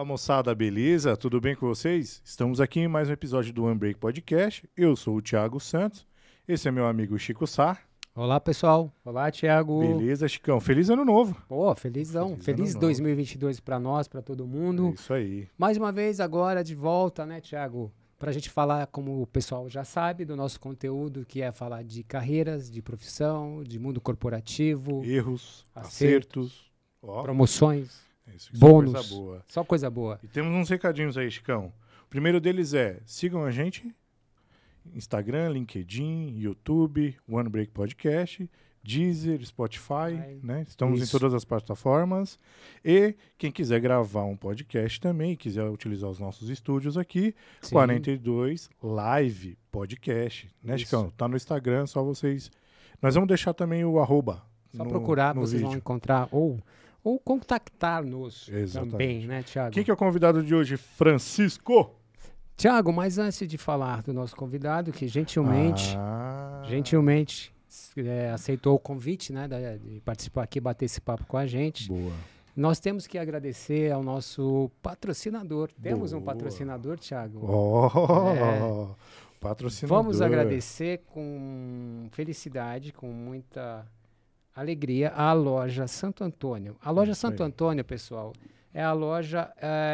Moçada, beleza? Tudo bem com vocês? Estamos aqui em mais um episódio do One Break Podcast. Eu sou o Thiago Santos, esse é meu amigo Chico Sá. Olá, pessoal. Olá, Thiago. Beleza, Chicão? Feliz ano novo. Pô, felizão. Feliz 2022 para nós, para todo mundo. É isso aí. Mais uma vez agora de volta, né, Thiago? Para a gente falar, como o pessoal já sabe, do nosso conteúdo, que é falar de carreiras, de profissão, de mundo corporativo. Erros, acertos, promoções, isso bônus. Coisa boa. Só coisa boa. E temos uns recadinhos aí, Chicão. O primeiro deles é, sigam a gente, Instagram, LinkedIn, YouTube, One Break Podcast, Deezer, Spotify, né? Estamos em todas as plataformas. E quem quiser gravar um podcast também, quiser utilizar os nossos estúdios aqui, Sim. 42 Live Podcast, né, Chicão? Tá no Instagram, só vocês... Nós vamos deixar também o arroba. Só procurar, no vocês vídeo. vão encontrar ou contactar-nos também, né, Thiago? Quem que é o convidado de hoje? Francisco! Tiago, mas antes de falar do nosso convidado, que gentilmente aceitou o convite, né, de participar aqui, bater esse papo com a gente. Boa. Nós temos que agradecer ao nosso patrocinador. Temos um Boa. patrocinador, Tiago? Patrocinador. Vamos agradecer com felicidade, com muita alegria, a loja Santo Antônio. A loja Santo Antônio, pessoal, é a loja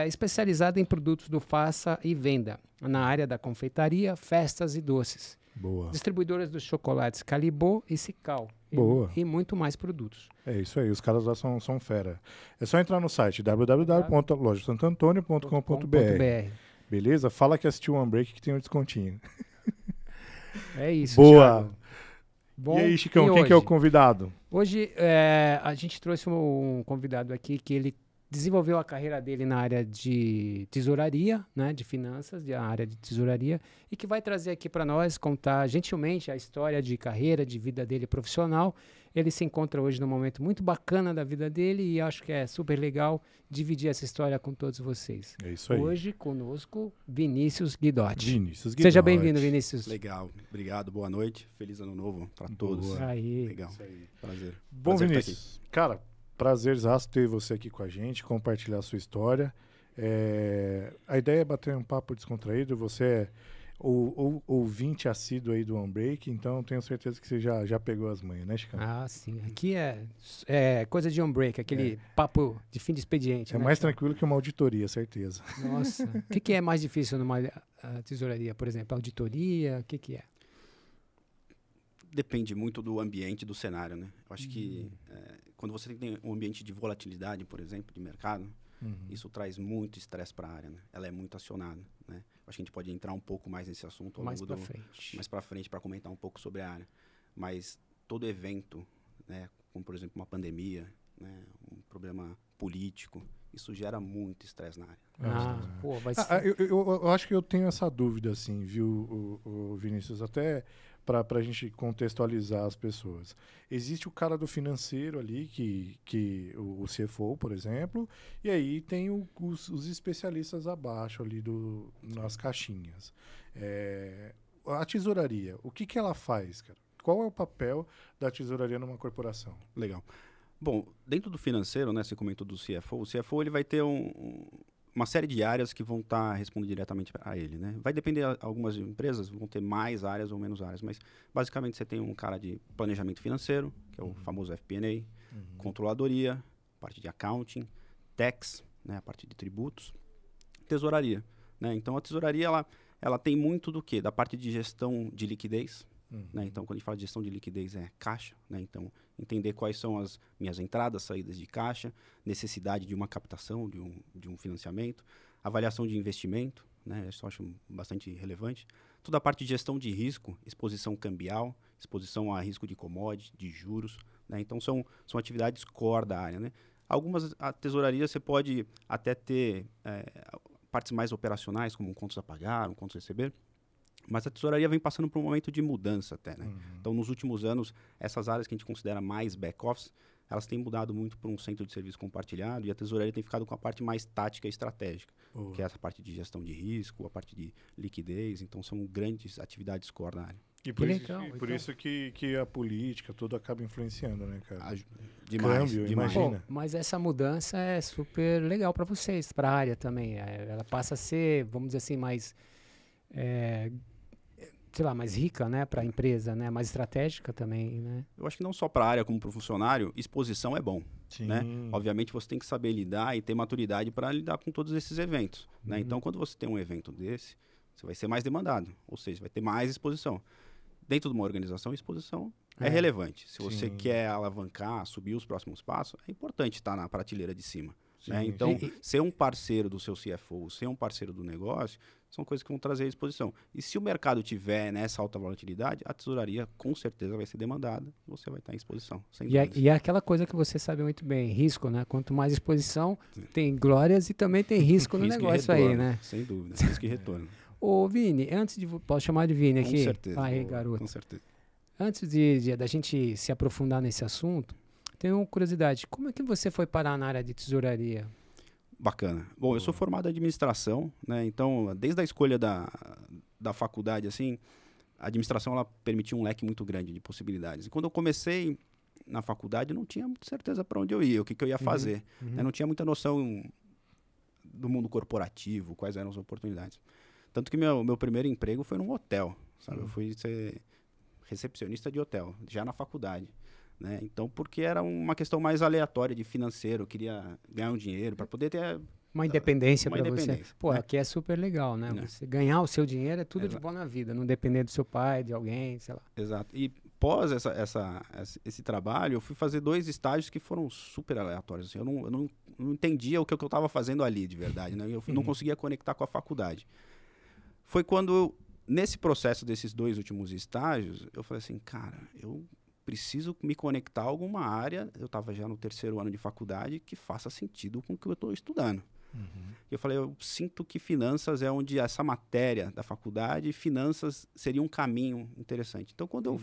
especializada em produtos do faça e venda, na área da confeitaria, festas e doces. Boa. Distribuidoras dos chocolates Calibô e Cical. Boa. E muito mais produtos. É isso aí, os caras lá são fera. É só entrar no site www.lojasantoantonio.com.br. Beleza? Fala que assistiu o One Break que tem um descontinho. É isso, Boa. Thiago. Bom, E aí, Chicão, quem hoje? que é o convidado? Hoje a gente trouxe um convidado aqui que ele desenvolveu a carreira dele na área de tesouraria, né, de finanças, da área de tesouraria, e que vai trazer aqui para nós, contar gentilmente a história de carreira, de vida dele profissional. Ele se encontra hoje num momento muito bacana da vida dele e acho que é super legal dividir essa história com todos vocês. É isso aí. Hoje conosco, Vinícius Guidotti. Vinícius Guidotti. Seja bem-vindo, Vinícius. Legal, obrigado, boa noite, feliz ano novo para todos. Aí. Legal, prazer. Bom, Prazer Vinícius, cara, prazerzaço ter você aqui com a gente, compartilhar a sua história. A ideia é bater um papo descontraído, você é o ouvinte assíduo aí do One Break, então tenho certeza que você já pegou as manhas, né, Chicão? Ah, sim. Aqui é coisa de on break, aquele papo de fim de expediente. É né, mais Thiago? tranquilo que uma auditoria, certeza. Nossa. O que é mais difícil numa tesouraria, por exemplo? Auditoria? O que é? Depende muito do ambiente, do cenário, né? Eu acho que quando você tem um ambiente de volatilidade, por exemplo, de mercado, isso traz muito estresse para a área, né? Ela é muito acionada, né? Acho que a gente pode entrar um pouco mais nesse assunto ao longo mais para frente para comentar um pouco sobre a área. Mas todo evento, né, como por exemplo uma pandemia, né, um problema político, isso gera muito estresse na área. Eu acho que eu tenho essa dúvida, assim, viu, o Vinícius, até para a gente contextualizar as pessoas. Existe o cara do financeiro ali, o CFO, por exemplo, e aí tem os especialistas abaixo ali nas caixinhas. A tesouraria, o que ela faz, cara? Qual é o papel da tesouraria numa corporação? Legal. Bom, dentro do financeiro, né, você comentou do CFO, o CFO ele vai ter uma série de áreas que vão estar respondendo diretamente a ele, né? Vai depender, algumas empresas vão ter mais áreas ou menos áreas, mas basicamente você tem um cara de planejamento financeiro, que é o famoso FP&A, controladoria, parte de accounting, tax, né, a parte de tributos, tesouraria, né? Então a tesouraria ela tem muito do quê? Da parte de gestão de liquidez, né? Então quando a gente fala de gestão de liquidez é caixa, né? Então entender quais são as minhas entradas, saídas de caixa, necessidade de uma captação, de um financiamento, avaliação de investimento, né? Isso eu acho bastante relevante. Toda a parte de gestão de risco, exposição cambial, exposição a risco de commodity, de juros, né? Então são atividades core da área, né? A tesouraria você pode até ter partes mais operacionais, como contas a pagar, contas a receber, mas a tesouraria vem passando por um momento de mudança até, né? Então, nos últimos anos, essas áreas que a gente considera mais back-office elas têm mudado muito para um centro de serviço compartilhado e a tesouraria tem ficado com a parte mais tática e estratégica, que é essa parte de gestão de risco, a parte de liquidez. Então, são grandes atividades core na área. E por isso que a política toda acaba influenciando, né, cara? Demais, Câmbio, demais. imagina. Pô, mas essa mudança é super legal para vocês, para a área também. Ela passa a ser, vamos dizer assim, mais, sei lá, mais rica, né, para a empresa, né, mais estratégica também, né? Eu acho que não só para a área como para o funcionário, exposição é bom. Sim. Né? Obviamente você tem que saber lidar e ter maturidade para lidar com todos esses eventos. Né? Então, quando você tem um evento desse, você vai ser mais demandado, ou seja, vai ter mais exposição. Dentro de uma organização, a exposição é relevante. Se você quer alavancar, subir os próximos passos, é importante estar na prateleira de cima. Né? Então, ser um parceiro do seu CFO, ser um parceiro do negócio, são coisas que vão trazer a exposição. E se o mercado tiver nessa alta volatilidade, a tesouraria com certeza vai ser demandada e você vai estar em exposição. E é aquela coisa que você sabe muito bem, risco, né? Quanto mais exposição, tem glórias e também tem risco no negócio aí, né? Sem dúvida, risco e retorno. Ô, Vini, posso chamar de Vini aqui? Com certeza. Aí, garoto. Com certeza. Antes da gente se aprofundar nesse assunto, tenho uma curiosidade. Como é que você foi parar na área de tesouraria? Bacana. Bom, eu sou formado em administração, né? Então, desde a escolha da faculdade, assim, a administração ela permitia um leque muito grande de possibilidades. E quando eu comecei na faculdade, eu não tinha muita certeza para onde eu ia, o que eu ia fazer. Eu não tinha muita noção do mundo corporativo, quais eram as oportunidades. Tanto que meu primeiro emprego foi num hotel, sabe? Eu fui ser recepcionista de hotel, já na faculdade. Né? Então, porque era uma questão mais aleatória de financeiro, eu queria ganhar um dinheiro para poder ter uma independência para você. Pô, né? Aqui é super legal, né? Você ganhar o seu dinheiro é tudo de bom na vida, não depender do seu pai, de alguém, sei lá. Exato. E pós esse trabalho, eu fui fazer 2 estágios que foram super aleatórios. Assim, eu não entendia o que eu estava fazendo ali, de verdade. Né? Eu não conseguia conectar com a faculdade. Foi quando, nesse processo desses 2 últimos estágios, eu falei assim, cara, eu preciso me conectar a alguma área, eu estava já no 3º ano de faculdade, que faça sentido com o que eu estou estudando. E eu falei, eu sinto que finanças é onde essa matéria da faculdade, finanças seria um caminho interessante. Então, quando eu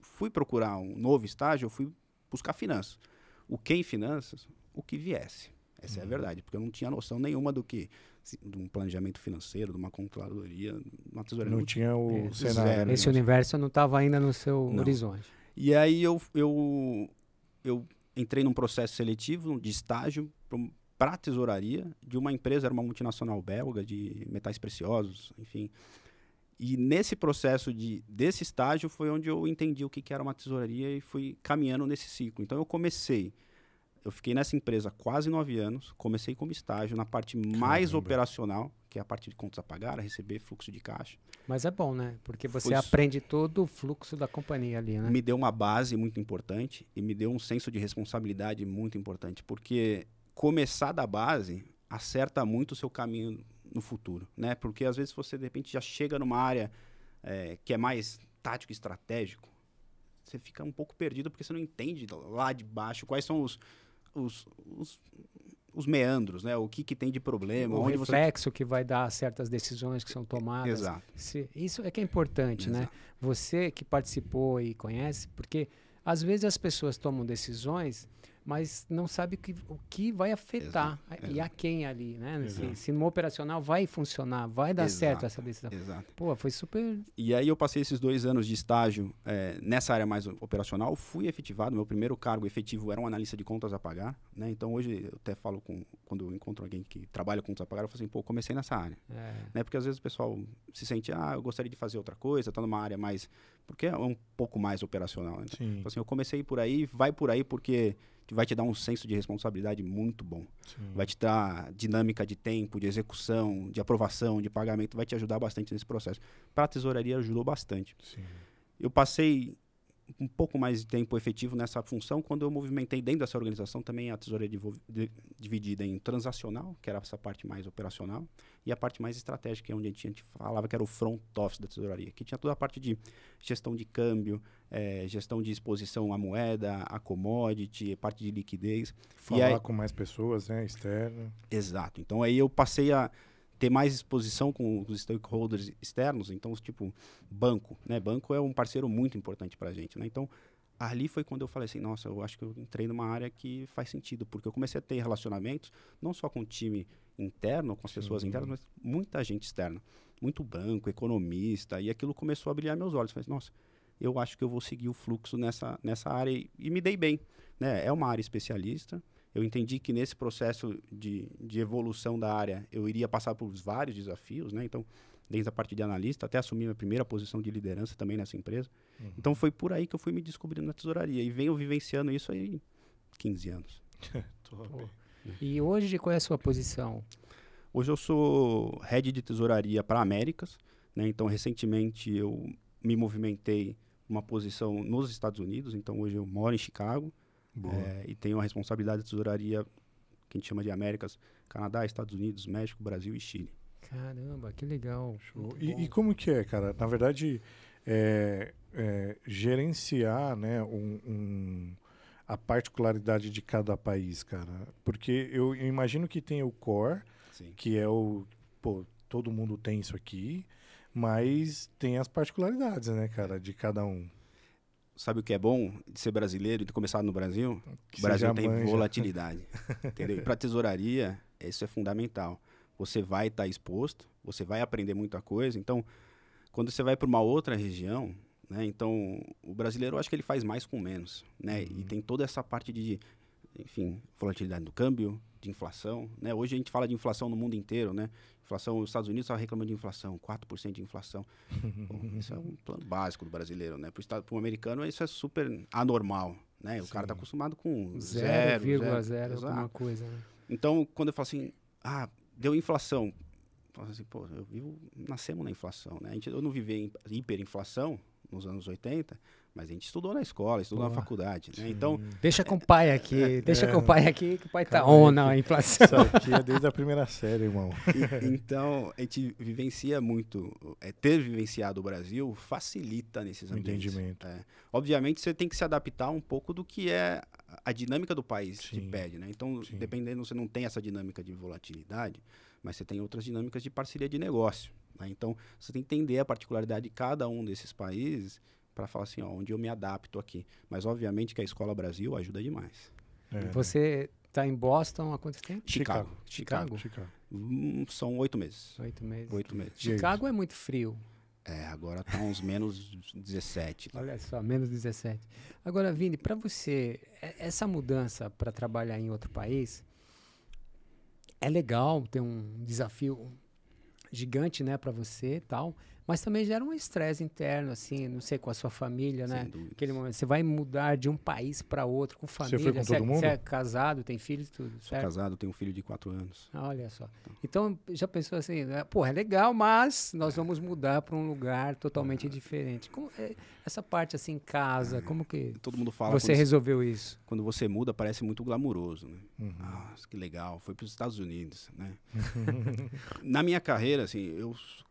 fui procurar um novo estágio, eu fui buscar finanças. O que em finanças? O que viesse. Essa é a verdade, porque eu não tinha noção nenhuma de um planejamento financeiro, de uma controladoria, uma tesouraria. Não tinha o cenário. Esse universo não estava ainda no seu horizonte. E aí eu entrei num processo seletivo de estágio para a tesouraria de uma empresa, era uma multinacional belga de metais preciosos, enfim. E nesse processo desse estágio foi onde eu entendi o que era uma tesouraria e fui caminhando nesse ciclo. Então eu fiquei nessa empresa quase 9 anos, comecei como estágio na parte mais operacional, que é a parte de contas a pagar, a receber, fluxo de caixa. Mas é bom, né? Porque você aprende todo o fluxo da companhia ali, né? Me deu uma base muito importante e me deu um senso de responsabilidade muito importante, porque começar da base acerta muito o seu caminho no futuro, né? Porque às vezes você, de repente, já chega numa área que é mais tático e estratégico, você fica um pouco perdido porque você não entende lá de baixo quais são os meandros, né? O que tem de problema. O reflexo que vai dar certas decisões que são tomadas. Exato. Isso é que é importante, né? Você que participou e conhece, porque às vezes as pessoas tomam decisões, mas não sabe o que vai afetar e a quem ali, né? Se no operacional vai funcionar, vai dar certo essa decisão. Exato. Pô, foi super... E aí eu passei esses 2 anos de estágio nessa área mais operacional, fui efetivado, meu primeiro cargo efetivo era um analista de contas a pagar, né? Então hoje eu até falo quando eu encontro alguém que trabalha com contas a pagar, eu falo assim, pô, comecei nessa área. Né? Porque às vezes o pessoal se sente, eu gostaria de fazer outra coisa, tá numa área mais... Porque é um pouco mais operacional. Né? Então, assim, eu comecei por aí, vai por aí porque vai te dar um senso de responsabilidade muito bom. Vai te dar dinâmica de tempo, de execução, de aprovação, de pagamento, vai te ajudar bastante nesse processo. Para a tesouraria ajudou bastante. Eu passei um pouco mais de tempo efetivo nessa função quando eu movimentei dentro dessa organização também a tesouraria dividida em transacional, que era essa parte mais operacional, e a parte mais estratégica, que é onde a gente falava que era o front office da tesouraria, que tinha toda a parte de gestão de câmbio, gestão de exposição à moeda, a commodity, parte de liquidez. Falar com mais pessoas, né, externo. Exato. Então aí eu passei a ter mais exposição com os stakeholders externos, então, tipo, banco, né? Banco é um parceiro muito importante para a gente, né? Então, ali foi quando eu falei assim, nossa, eu acho que eu entrei numa área que faz sentido, porque eu comecei a ter relacionamentos, não só com o time interno, com as pessoas internas, mas muita gente externa. Muito banco, economista, e aquilo começou a brilhar meus olhos. Falei, nossa, eu acho que eu vou seguir o fluxo nessa área e me dei bem. Né? É uma área especialista. Eu entendi que nesse processo de evolução da área, eu iria passar por vários desafios, né? Então, desde a parte de analista até assumir minha primeira posição de liderança também nessa empresa. Então, foi por aí que eu fui me descobrindo na tesouraria. E venho vivenciando isso aí 15 anos. Top. E hoje, qual é a sua posição? Hoje eu sou head de tesouraria para Américas, né? Então, recentemente, eu me movimentei uma posição nos Estados Unidos. Então, hoje eu moro em Chicago e tenho a responsabilidade de tesouraria que a gente chama de Américas, Canadá, Estados Unidos, México, Brasil e Chile. Caramba, que legal. Show. E como que é, cara? Na verdade, gerenciar, né, a particularidade de cada país, cara. Porque eu imagino que tem o core, Sim. que é pô, todo mundo tem isso aqui, mas tem as particularidades, né, cara, de cada um. Sabe o que é bom de ser brasileiro e ter começado no Brasil? Que O Brasil você já tem manja. volatilidade, entendeu? E para tesouraria, isso é fundamental. Você vai estar exposto, você vai aprender muita coisa. Então, quando você vai para uma outra região, né? Então, o brasileiro, eu acho que ele faz mais com menos, né? E tem toda essa parte de, enfim, volatilidade do câmbio, de inflação, né? Hoje a gente fala de inflação no mundo inteiro, né? Inflação, os Estados Unidos estão reclamando de inflação, 4% de inflação. Bom, isso é um plano básico do brasileiro, né? Para o americano, isso é super anormal, né? O cara está acostumado com 0,0 alguma coisa, né? Então, quando eu falo assim, deu inflação, eu falo assim, pô, nascemos na inflação, né? Eu não vivi em hiperinflação nos anos 80, mas a gente estudou na escola, estudou na faculdade, né? Então, deixa com o pai aqui, com o pai aqui, que o pai tá on na inflação. Isso aqui é desde a primeira série, irmão. Então, a gente vivencia muito, ter vivenciado o Brasil facilita nesses ambientes. Entendimento. Obviamente, você tem que se adaptar um pouco do que é a dinâmica do país te pede, né? Então, dependendo, você não tem essa dinâmica de volatilidade, mas você tem outras dinâmicas de parceria de negócio, né? Então, você tem que entender a particularidade de cada um desses países para falar assim, onde eu me adapto aqui. Mas, obviamente, que a Escola Brasil ajuda demais. Você está em Boston há quanto tempo? Chicago. São 8 meses. 8 meses. 8 meses. Chicago é muito frio. Agora tá uns menos 17. Olha só, menos 17. Agora, Vini, para você, essa mudança para trabalhar em outro país é legal, tem um desafio gigante, né, para você e tal, mas também gera um estresse interno, assim, não sei, com a sua família, né? Aquele momento, você vai mudar de um país para outro com família. Você foi com todo mundo? Você é casado, tem filhos, tudo, Sou casado, tenho um filho de 4 anos. Olha só. Então, já pensou assim, pô, é legal, mas nós vamos mudar para um lugar totalmente diferente. Como essa parte, assim, em casa, como que todo mundo fala você resolveu isso? Quando você muda, parece muito glamuroso, né? Nossa, que legal, foi para os Estados Unidos, né? Na minha carreira, assim,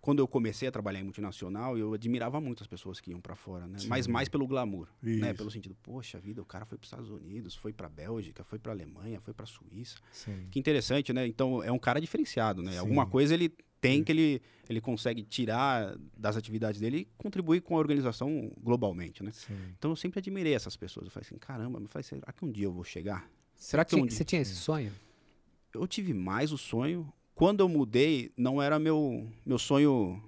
quando eu comecei a trabalhar em multinacional, eu admirava muito as pessoas que iam para fora, né? Mas mais pelo glamour, né? Pelo sentido, poxa vida, o cara foi para os Estados Unidos, foi para Bélgica, foi para Alemanha, foi para Suíça. Sim. Que interessante, né? Então, é um cara diferenciado, né? Sim. Alguma coisa ele tem que ele consegue tirar das atividades dele e contribuir com a organização globalmente, né? Sim. Então, eu sempre admirei essas pessoas. Eu falei assim, caramba, será que um dia eu vou chegar? Será que você tinha esse sonho? Eu tive mais o sonho. Quando eu mudei, não era meu sonho,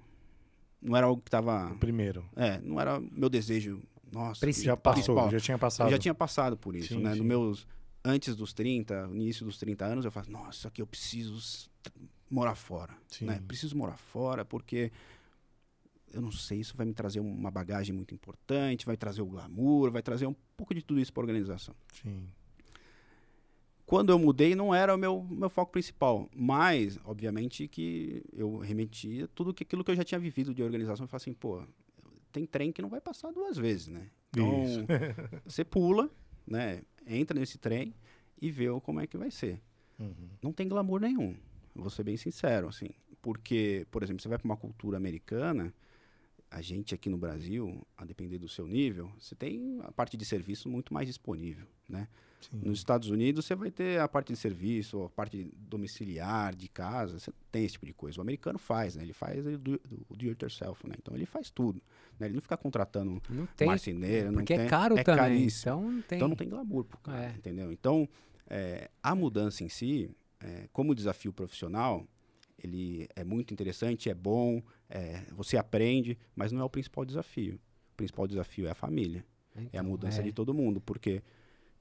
não era algo que estava... O primeiro. Não era meu desejo, nossa... Já passou, já tinha passado. Eu já tinha passado por isso, né? Sim. Antes dos 30, no início dos 30 anos, eu falo, nossa, isso aqui eu preciso morar fora, né? Preciso morar fora porque, eu não sei, isso vai me trazer uma bagagem muito importante, vai trazer o glamour, vai trazer um pouco de tudo isso para a organização. Sim. Quando eu mudei, não era o meu foco principal, mas, obviamente, que eu remetia tudo aquilo que eu já tinha vivido de organização e falei assim, pô, tem trem que não vai passar 2 vezes, né? Então, você pula, né? Entra nesse trem e vê como é que vai ser. Não tem glamour nenhum, vou ser bem sincero, assim, porque, por exemplo, você vai para uma cultura americana, a gente aqui no Brasil, a depender do seu nível, você tem a parte de serviço muito mais disponível, né? Sim. Nos Estados Unidos, você vai ter a parte de serviço, a parte domiciliar, de casa, você não tem esse tipo de coisa. O americano faz, né? Ele faz o do it yourself, né? Então, ele faz tudo, né? Ele não fica contratando Não tem, marceneiro, não porque tem, é caro também. caríssimo. Então não tem. Então, não tem glamour pro cara, É. entendeu? Então, a mudança em si, como desafio profissional, ele é muito interessante, é bom, você aprende, mas não é o principal desafio. O principal desafio é a família, é a Então, mudança de todo mundo, porque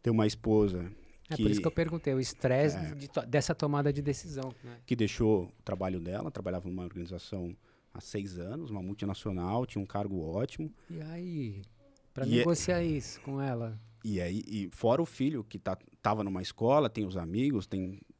ter uma esposa É por isso que eu perguntei, o estresse É. dessa tomada de decisão. Né? que deixou o trabalho dela, trabalhava numa organização há 6 anos, uma multinacional, tinha um cargo ótimo, E aí, para E negociar isso com ela? e fora o filho que tava numa escola, tem os amigos,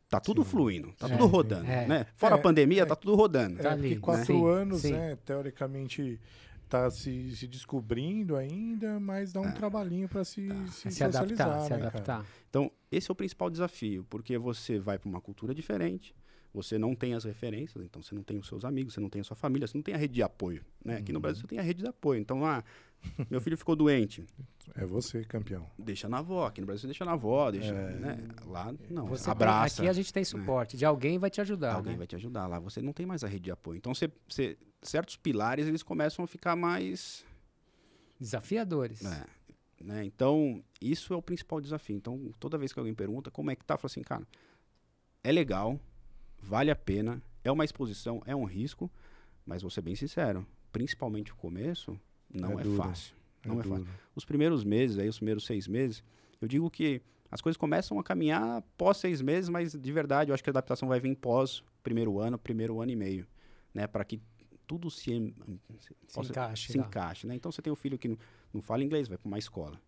tá tudo Sim. fluindo, tá É, tudo rodando, é. né? Fora a pandemia, é. tá tudo rodando. Tá É, ali, porque 4 sim, anos, sim. né, teoricamente, tá se descobrindo ainda, mas dá um trabalhinho para se Se adaptar, socializar, se né, cara? adaptar. Então, esse é o principal desafio, porque você vai para uma cultura diferente, você não tem as referências, então você não tem os seus amigos, você não tem a sua família, você não tem a rede de apoio, né? Aqui no Brasil você tem a rede de apoio. Então, meu filho ficou doente, É você, campeão. deixa na avó. Aqui no Brasil você deixa na avó, deixa, né? Lá, não, Você tem- abraça. aqui a gente tem suporte, de alguém vai te ajudar. Alguém né? vai te ajudar. Lá você não tem mais a rede de apoio. Então, certos pilares, eles começam a ficar mais... Desafiadores. né? Então, isso é o principal desafio. Então, toda vez que alguém pergunta como é que tá, eu falo assim, cara, é legal, vale a pena, é uma exposição, é um risco, mas vou ser bem sincero, principalmente o começo, não é duro. fácil. Não é fácil. duro. Os primeiros meses, aí, os primeiros 6 meses, eu digo que as coisas começam a caminhar pós 6 meses, mas de verdade, eu acho que a adaptação vai vir pós primeiro ano e meio, né? Para que tudo se encaixe lá. encaixe, né? Então, você tem um filho que não fala inglês, vai para uma escola.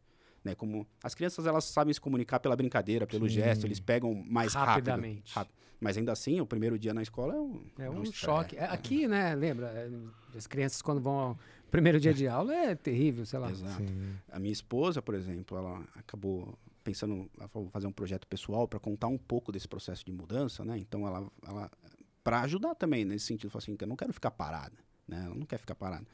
Né? Como as crianças, elas sabem se comunicar pela brincadeira, pelo Sim. gesto, eles pegam mais Rapidamente. rápido. Mas ainda assim, o primeiro dia na escola É um estresse. choque. Aqui, né, lembra? As crianças quando vão ao primeiro dia de aula é terrível, sei lá. Exato. Sim. A minha esposa, por exemplo, ela acabou pensando, ela falou, fazer um projeto pessoal para contar um pouco desse processo de mudança, né? Então, ela para ajudar também nesse sentido, falou assim, que eu não quero ficar parada, né? Ela não quer ficar parada.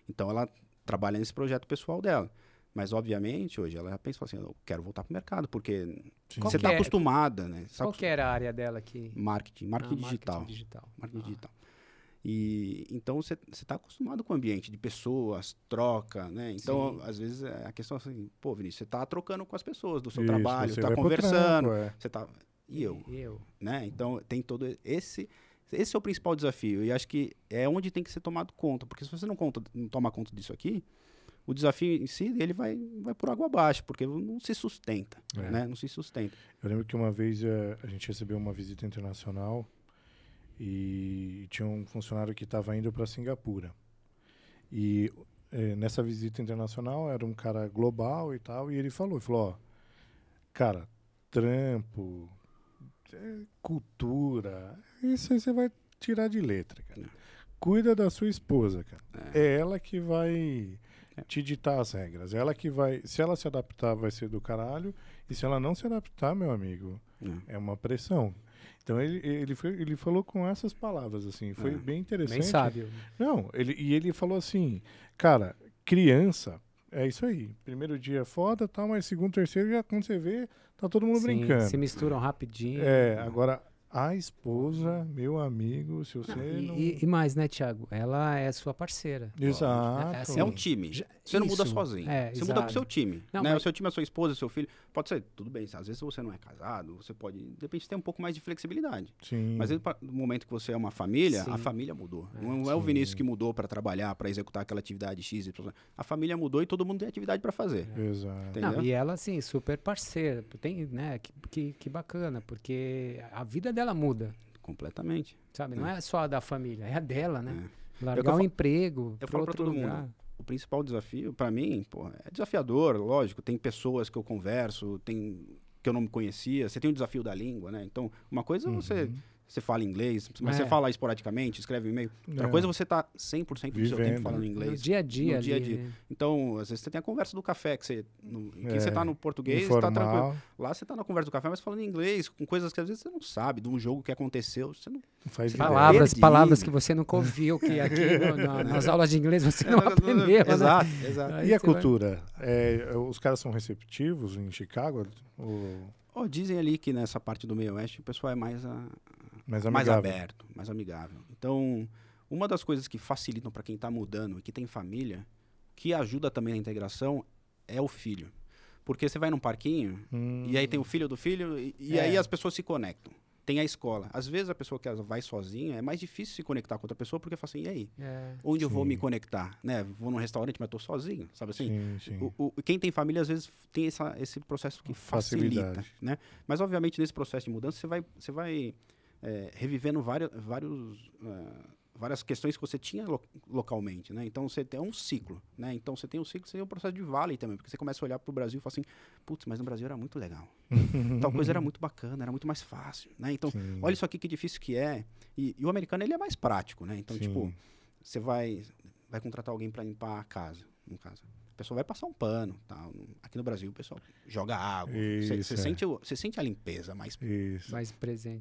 Então, ela trabalha nesse projeto pessoal dela. Mas, obviamente, hoje ela pensa assim, eu quero voltar para o mercado, porque Sim. Qual você que está é? acostumada, né? Qual que era a área dela aqui? Marketing digital. digital. Marketing digital. E então você está acostumado com o ambiente de pessoas, troca, né? Então, Sim. às vezes a questão é assim, pô, Vinícius, você está trocando com as pessoas do seu Isso, trabalho, você está vai pro conversando, trampo, você tá e eu, Eu. né? Então tem todo esse é o principal desafio e acho que é onde tem que ser tomado conta, porque se você não toma conta disso aqui, o desafio em si ele vai por água abaixo, porque não se sustenta, né? Não se sustenta. Eu lembro que uma vez a gente recebeu uma visita internacional e tinha um funcionário que estava indo para Singapura. E nessa visita internacional era um cara global e tal, e ele falou, ó, cara, trampo, cultura, isso aí você vai tirar de letra, cara. Cuida da sua esposa, cara. É ela que vai te ditar as regras. Ela que vai... Se ela se adaptar, vai ser do caralho. E se ela não se adaptar, meu amigo, é uma pressão. Então, ele falou com essas palavras, assim. Foi bem interessante. Bem sábio. Não, ele falou assim, cara, criança, é isso aí. Primeiro dia é foda, tal, mas segundo, terceiro, já quando você vê, tá todo mundo Sim, brincando. se misturam rapidinho. Agora... A esposa, meu amigo, se você não... E mais, né, Thiago? Ela é sua parceira. Exato. assim, É um time. Você não muda isso. sozinho. Você muda exato. com o seu time. Não, né? mas- O seu time, a sua esposa, seu filho. Pode ser, tudo bem. Às vezes você não é casado, você pode, de repente, ter um pouco mais de flexibilidade. Sim. Mas no momento que você é uma família, Sim. a família mudou. Não é o Vinícius que mudou para trabalhar, para executar aquela atividade X. A família mudou e todo mundo tem atividade para fazer. Exato. Entendeu? Não, e ela, assim, super parceira. Tem, né, que bacana, porque a vida dela muda, Completamente. sabe? Não é só a da família, é a dela, né? É o que Largar eu o fa- emprego Eu para falo para outro todo lugar. mundo. O principal desafio, para mim, pô, é desafiador, lógico. Tem pessoas que eu converso, que eu não me conhecia. Você tem o desafio da língua, né? Então, uma coisa é você você fala inglês, mas você fala esporadicamente, escreve um e-mail. Outra coisa é você tá 100% do seu tempo falando inglês. No dia a dia. No dia a dia. Então, às vezes você tem a conversa do café, que você, você tá no português, tá tranquilo. Lá você tá na conversa do café, mas falando inglês, com coisas que às vezes você não sabe, de um jogo que aconteceu, você não faz palavras que você nunca ouviu, que aqui nas aulas de inglês você não aprendeu. Exato, né? exato. E a cultura? Os caras são receptivos em Chicago? Dizem ali que nessa parte do meio oeste o pessoal é mais aberto, mais amigável. Então, uma das coisas que facilitam para quem está mudando e que tem família, que ajuda também na integração, é o filho. Porque você vai num parquinho e aí tem o filho do filho e aí as pessoas se conectam. Tem a escola. Às vezes a pessoa que vai sozinha, é mais difícil se conectar com outra pessoa, porque fala assim, e aí? Onde eu vou me conectar? Né? Vou num restaurante, mas estou sozinho, sabe assim? Sim. Quem tem família, às vezes, tem esse processo que facilita. Né? Mas, obviamente, nesse processo de mudança, você vai revivendo várias questões que você tinha localmente, né? Então, você tem um ciclo, né? Então, você tem um ciclo, você tem o processo de vale também, porque você começa a olhar para o Brasil e fala assim, putz, mas no Brasil era muito legal. Tal coisa era muito bacana, era muito mais fácil, né? Então, olha isso aqui que difícil que é. E o americano, ele é mais prático, né? Então, tipo, você vai contratar alguém para limpar a casa, no caso. A pessoa vai passar um pano, tal. Aqui no Brasil, o pessoal joga água. Você sente a limpeza mais presente.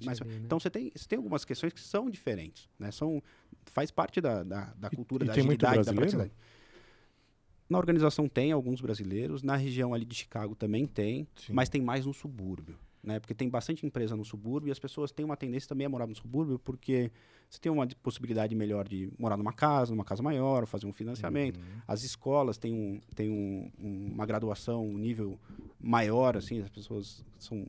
Mais, ali, né? Então, você tem algumas questões que são diferentes, né? Faz parte da cultura, da tem muito agilidade, da brasileiro? praticidade. Na organização tem alguns brasileiros, na região ali de Chicago também tem, mas tem mais no subúrbio, né? Porque tem bastante empresa no subúrbio e as pessoas têm uma tendência também a morar no subúrbio porque você tem uma possibilidade melhor de morar numa casa maior, fazer um financiamento. As escolas têm uma graduação, um nível maior, assim, as pessoas são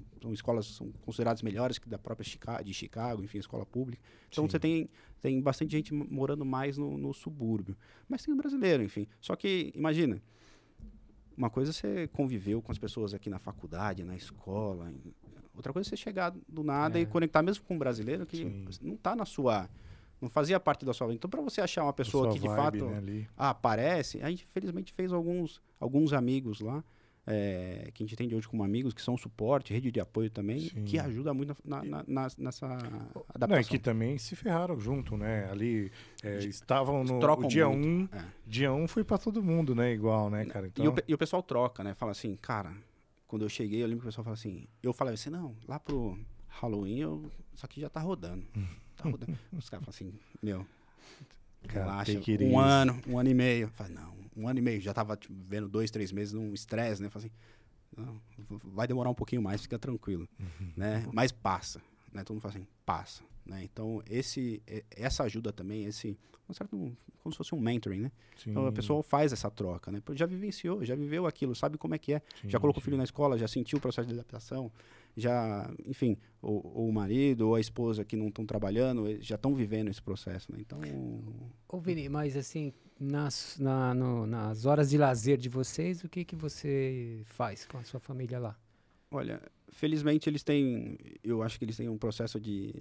consideradas melhores que da própria Chicago, enfim, escola pública. Então você tem bastante gente morando mais no subúrbio. Mas tem o brasileiro, enfim. Só que, imagina, uma coisa é você conviveu com as pessoas aqui na faculdade, na escola. Outra coisa é você chegar do nada e conectar mesmo com um brasileiro que não está não fazia parte da sua vida. Então, para você achar uma pessoa que de fato aparece, a gente felizmente fez alguns amigos lá, que a gente tem de hoje como amigos, que são suporte, rede de apoio também, que ajuda muito nessa adaptação. Não, e que também se ferraram junto, né? Ali estavam no dia 1. Dia 1 foi para todo mundo, né? Igual, né, cara? Então... E o pessoal troca, né? Fala assim, cara, quando eu cheguei, eu lembro que o pessoal fala assim, eu falava assim, não, lá pro Halloween, isso aqui já tá rodando. Os caras falam assim, relaxa, um ano e meio. Eu falei, não, 1 ano e meio, já tava vendo 2, 3 meses num estresse, né? Falei assim, não, vai demorar um pouquinho mais, fica tranquilo, né? Mas passa, né? Todo mundo fala assim, passa, né? Então, essa ajuda também, como se fosse um mentoring, né? Então, a pessoa faz essa troca, né? Já vivenciou, já viveu aquilo, sabe como é que é, já colocou o filho na escola, já sentiu o processo de adaptação, já, enfim, ou o marido ou a esposa que não estão trabalhando, já estão vivendo esse processo, né? Então... Ô, Vini, mas assim, nas horas de lazer de vocês, o que você faz com a sua família lá? Olha, felizmente eu acho que eles têm um processo de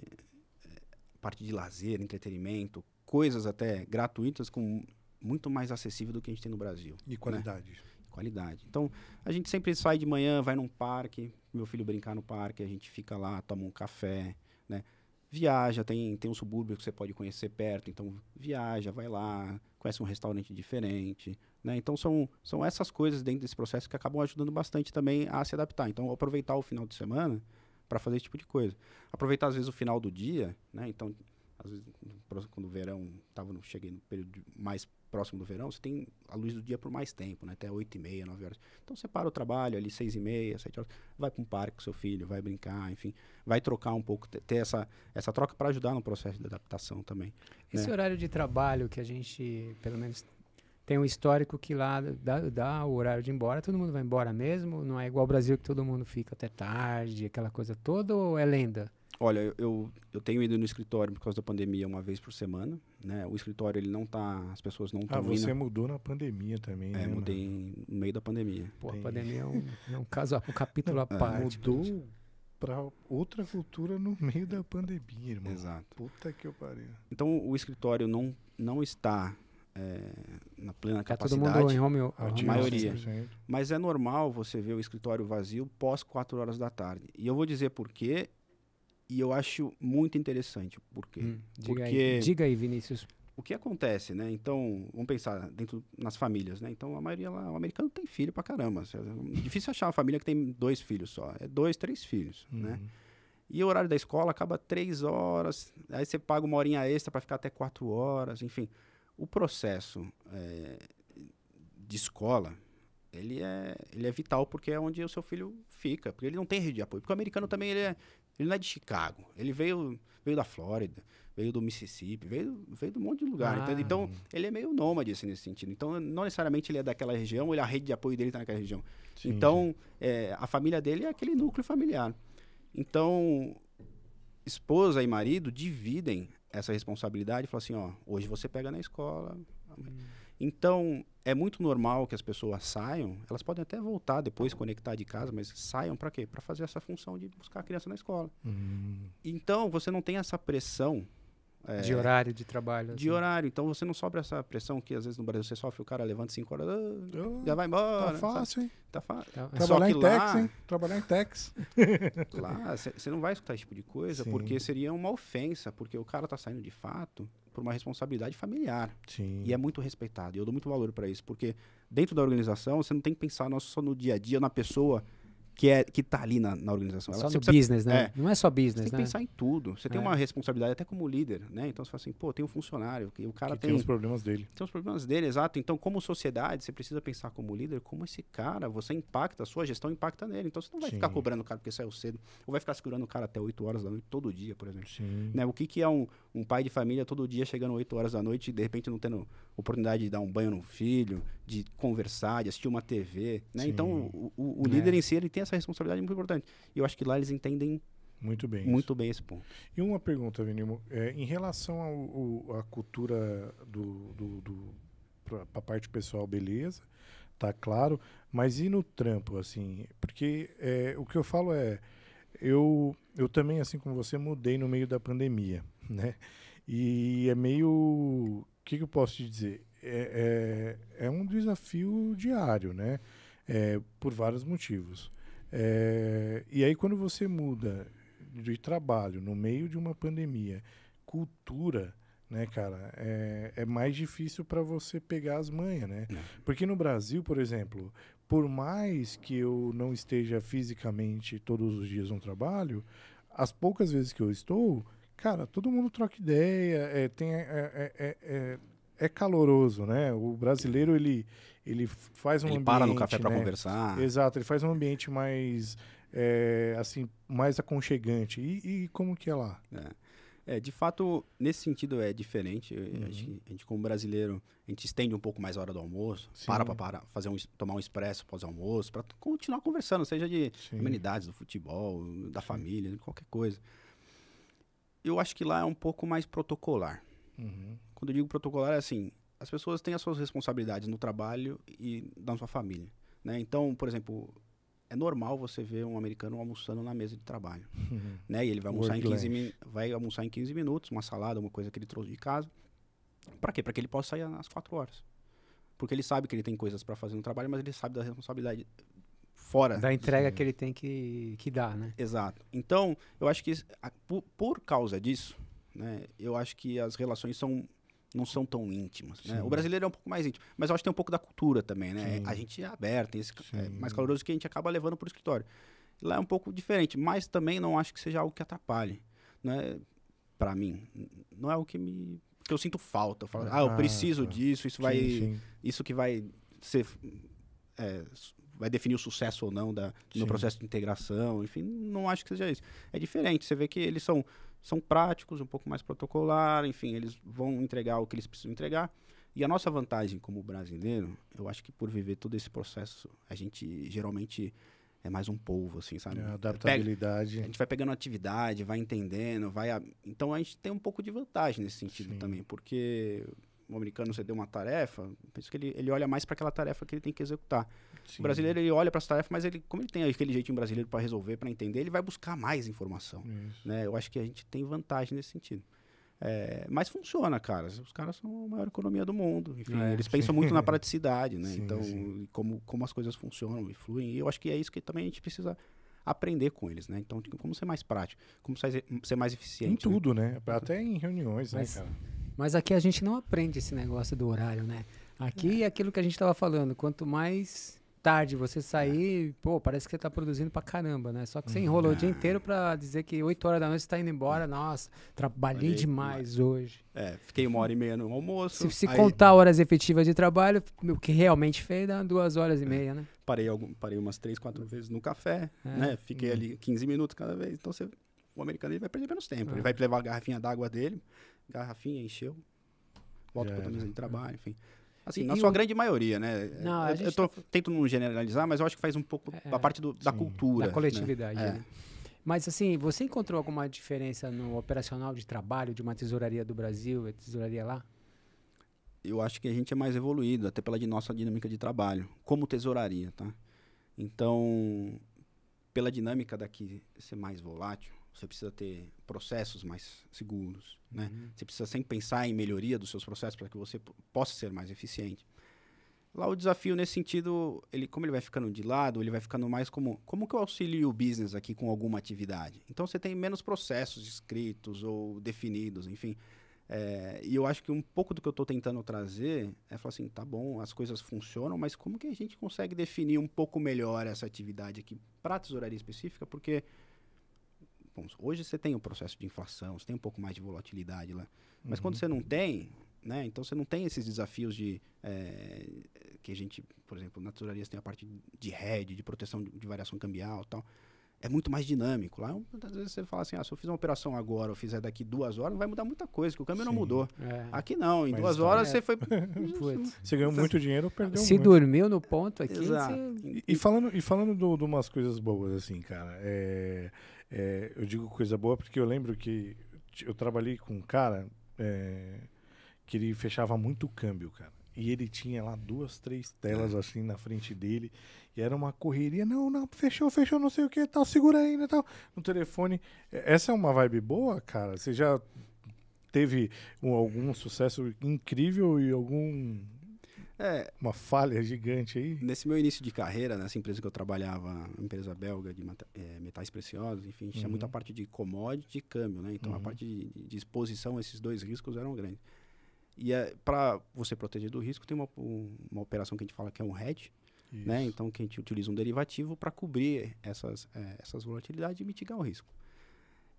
parte de lazer, entretenimento, coisas até gratuitas com muito mais acessível do que a gente tem no Brasil. E qualidade. Né? Qualidade. Então, a gente sempre sai de manhã, vai num parque, meu filho brincar no parque, a gente fica lá, toma um café, né? Viaja, tem um subúrbio que você pode conhecer perto, então viaja, vai lá, conhece um restaurante diferente, né? Então são essas coisas dentro desse processo que acabam ajudando bastante também a se adaptar. Então, aproveitar o final de semana para fazer esse tipo de coisa. Aproveitar, às vezes, o final do dia, né? Então, às vezes, quando o verão, cheguei no período mais próximo do verão, você tem a luz do dia por mais tempo, né? Até 8h30, 9 horas. Então, você para o trabalho ali, 6h30, 7 horas, vai para um parque com seu filho, vai brincar, enfim, vai trocar um pouco, ter essa troca para ajudar no processo de adaptação também. Esse horário de trabalho que a gente, pelo menos, tem um histórico que lá dá o horário de ir embora, todo mundo vai embora mesmo? Não é igual ao Brasil que todo mundo fica até tarde, aquela coisa toda, ou é lenda? Olha, eu tenho ido no escritório por causa da pandemia uma vez por semana, né? O escritório, ele não tá, as pessoas não estão indo. Você mudou na pandemia também, né? Mudei no meio da pandemia. Pô, a pandemia é um caso, um capítulo à parte. Mudou para outra cultura no meio da pandemia, irmão. Exato. Puta que eu pariu. Então, o escritório não está na plena capacidade. Todo mundo em home a maioria. Mas é normal você ver o escritório vazio pós 4 horas da tarde. E eu vou dizer por quê. E eu acho muito interessante. Por quê? Diga aí, Vinícius. O que acontece, né? Então, vamos pensar nas famílias, né? Então, a maioria lá, o americano tem filho pra caramba. É difícil achar uma família que tem 2 filhos só. É 2, 3 filhos, né? E o horário da escola acaba 3 horas. Aí você paga uma horinha extra para ficar até 4 horas. Enfim, o processo de escola, ele é vital porque é onde o seu filho fica. Porque ele não tem rede de apoio. Porque o americano também, ele não é de Chicago. Ele veio da Flórida, veio do Mississippi, veio de um monte de lugar. Então, ele é meio nômade, assim, nesse sentido. Então, não necessariamente ele é daquela região, a rede de apoio dele está naquela região. Sim, então, a família dele é aquele núcleo familiar. Então, esposa e marido dividem essa responsabilidade e falam assim, ó, hoje você pega na escola. Então, é muito normal que as pessoas saiam, elas podem até voltar depois, conectar de casa, mas saiam para quê? Para fazer essa função de buscar a criança na escola. Então, você não tem essa pressão de horário de trabalho. De horário. Então, você não sofre essa pressão que, às vezes, no Brasil você sofre, o cara levanta 5 horas, já vai embora. Tá fácil, hein? Tá fácil. Trabalhar em Tex, hein? Trabalhar em Tex. Lá, você não vai escutar esse tipo de coisa, sim, porque seria uma ofensa, porque o cara tá saindo de fato por uma responsabilidade familiar. Sim. E é muito respeitado. E eu dou muito valor para isso, porque dentro da organização, você não tem que pensar só no dia a dia, na pessoa que tá ali na organização. Só no business, né? Não é só business, né? Você tem que pensar em tudo. Você tem uma responsabilidade até como líder, né? Então você fala assim, pô, tem um funcionário, o cara tem os problemas dele. Tem os problemas dele, exato. Então, como sociedade, você precisa pensar como líder, como esse cara, você impacta, a sua gestão impacta nele. Então você não vai ficar cobrando o cara porque saiu cedo, ou vai ficar segurando o cara até 8 horas da noite todo dia, por exemplo. Né? O que é um pai de família todo dia chegando 8 horas da noite e de repente não tendo oportunidade de dar um banho no filho, de conversar, de assistir uma TV, né? Então, o líder em si, ele tem essa responsabilidade muito importante. E eu acho que lá eles entendem muito bem esse ponto. E uma pergunta, Vini, em relação à cultura para a parte pessoal, beleza, tá claro, mas e no trampo, assim? Porque o que eu falo eu também, assim como você, mudei no meio da pandemia, né? E é meio... O que eu posso te dizer? É um desafio diário, né? Por vários motivos. E aí, quando você muda de trabalho no meio de uma pandemia, cultura, né, cara, é mais difícil para você pegar as manhas, né? Porque no Brasil, por exemplo, por mais que eu não esteja fisicamente todos os dias no trabalho, as poucas vezes que eu estou, cara, todo mundo troca ideia, é caloroso, né? O brasileiro, ele faz um ambiente... Ele para no café para conversar. Exato, ele faz um ambiente mais, assim, mais aconchegante. E como que é lá? De fato, nesse sentido é diferente. A gente, como brasileiro, a gente estende um pouco mais a hora do almoço, para fazer tomar um expresso pós-almoço, para continuar conversando, seja de amenidades, do futebol, da família, de qualquer coisa. Eu acho que lá é um pouco mais protocolar. Quando eu digo protocolar, é assim, as pessoas têm as suas responsabilidades no trabalho e na sua família, né? Então, por exemplo, é normal você ver um americano almoçando na mesa de trabalho, né? E ele vai almoçar em 15 minutos, uma salada, uma coisa que ele trouxe de casa. Para quê? Para que ele possa sair às 4 horas. Porque ele sabe que ele tem coisas para fazer no trabalho, mas ele sabe da responsabilidade fora. Da entrega que ele tem que dar, né? Exato. Então, eu acho que por causa disso, né, eu acho que as relações não são tão íntimas, né? O brasileiro é um pouco mais íntimo, mas eu acho que tem um pouco da cultura também, né? A gente é aberto, é mais caloroso que a gente acaba levando para o escritório. Lá é um pouco diferente, mas também não acho que seja algo que atrapalhe, né? Para mim, não é o que eu sinto falta. Eu falo, eu preciso disso, isso que vai ser... vai definir o sucesso ou não no processo de integração, enfim, não acho que seja isso. É diferente, você vê que eles são práticos, um pouco mais protocolar, enfim, eles vão entregar o que eles precisam entregar. E a nossa vantagem como brasileiro, eu acho que por viver todo esse processo, a gente geralmente é mais um polvo, assim, sabe? Adaptabilidade. A gente vai pegando atividade, vai entendendo, então a gente tem um pouco de vantagem nesse sentido também, porque o americano, você deu uma tarefa, penso que ele olha mais para aquela tarefa que ele tem que executar. O brasileiro, ele olha para essa tarefa, mas como ele tem aquele jeitinho brasileiro para resolver, para entender, ele vai buscar mais informação. Né? Eu acho que a gente tem vantagem nesse sentido. Mas funciona, cara. Os caras são a maior economia do mundo. Enfim, eles pensam muito na praticidade, né? Então, como as coisas funcionam e fluem. E eu acho que é isso que também a gente precisa aprender com eles, né? Então, como ser mais prático, como ser mais eficiente. Em tudo, né? Até em reuniões, Mas- né, cara? Mas aqui a gente não aprende esse negócio do horário, né? Aqui é aquilo que a gente estava falando, quanto mais tarde você sair, pô, parece que você tá produzindo pra caramba, né? Só que você enrolou o dia inteiro pra dizer que 8 horas da noite você tá indo embora. Nossa, trabalhei demais hoje. Fiquei 1h30 no almoço. Se aí contar horas efetivas de trabalho, o que realmente fez dá 2 horas e meia, né? Parei umas 3, 4 vezes no café, É. né? Fiquei ali 15 minutos cada vez. Então, o americano ele vai perder menos tempo. Ele vai levar a garrafinha d'água dele, garrafinha, encheu, volta Já para a mesa era. de trabalho, enfim. Assim, E- na e sua o- grande maioria, né? Não, a gente Tento não generalizar, mas eu acho que faz um pouco da parte da sim, cultura. Da coletividade. Né? né? Mas assim, você encontrou alguma diferença no operacional de trabalho de uma tesouraria do Brasil e tesouraria lá? Eu acho que a gente é mais evoluído, até pela nossa dinâmica de trabalho, como tesouraria, tá? Então, pela dinâmica daqui ser mais volátil, você precisa ter processos mais seguros, né? Você precisa sempre pensar em melhoria dos seus processos para que você possa ser mais eficiente. Lá o desafio nesse sentido, como ele vai ficando de lado, ele vai ficando mais como que eu auxilio o business aqui com alguma atividade. Então você tem menos processos escritos ou definidos, enfim. E eu acho que um pouco do que eu estou tentando trazer é falar assim, tá bom, as coisas funcionam, mas como que a gente consegue definir um pouco melhor essa atividade aqui para a tesouraria específica? Porque bom, hoje você tem um processo de inflação, você tem um pouco mais de volatilidade lá. Mas quando você não tem, né? Então você não tem esses desafios que a gente, por exemplo, na tesouraria você tem a parte de hedge, de proteção de variação cambial e tal. É muito mais dinâmico. Lá, muitas vezes você fala assim, se eu fizer uma operação agora ou fizer daqui 2 horas, não vai mudar muita coisa, porque o câmbio não mudou. Aqui não, em Mas 2 tá. horas você foi... Putz. Você ganhou muito dinheiro ou perdeu Se muito. dormiu no ponto aqui, Exato. você... E falando de umas coisas boas, assim, cara, eu digo coisa boa porque eu lembro que eu trabalhei com um cara que ele fechava muito câmbio, cara. E ele tinha lá 2, 3 telas assim na frente dele. E era uma correria. Não, fechou, não sei o que, tal, segura ainda, tal. No telefone. Essa é uma vibe boa, cara? Você já teve algum sucesso incrível e uma falha gigante aí? Nesse meu início de carreira, nessa empresa que eu trabalhava, uma empresa belga de metais preciosos, enfim, tinha muita parte de commodity e câmbio, né? Então a parte de exposição a esses dois riscos eram grandes. E para você proteger do risco, tem uma operação que a gente fala que é um hedge, né? Então que a gente utiliza um derivativo para cobrir essas volatilidades e mitigar o risco.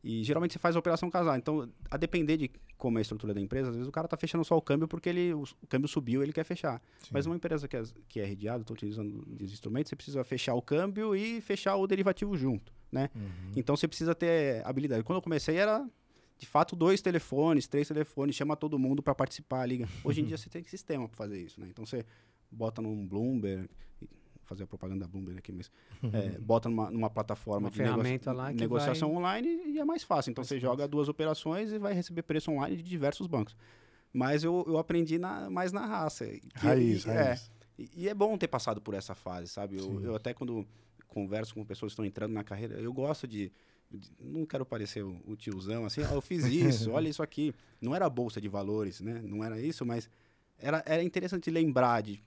E geralmente você faz a operação casal. Então, a depender de como é a estrutura da empresa, às vezes o cara está fechando só o câmbio porque o câmbio subiu e ele quer fechar. Sim. Mas uma empresa que é redeada, está utilizando os instrumentos, você precisa fechar o câmbio e fechar o derivativo junto, né? Então, você precisa ter habilidade. Quando eu comecei, era, de fato, 2 telefones, 3 telefones, chama todo mundo para participar, liga. Hoje em dia, você tem sistema para fazer isso, né? Então, você bota num Bloomberg... fazer a propaganda da Bloomberg aqui, mas bota numa plataforma de negociação online e é mais fácil. Então, você joga 2 operações e vai receber preço online de diversos bancos. Mas eu aprendi mais na raça. Raiz. E é bom ter passado por essa fase, sabe? Eu até quando converso com pessoas que estão entrando na carreira, eu gosto de não quero parecer o tiozão, assim, eu fiz isso, olha isso aqui. Não era bolsa de valores, né? Não era isso, mas... Era interessante lembrar de,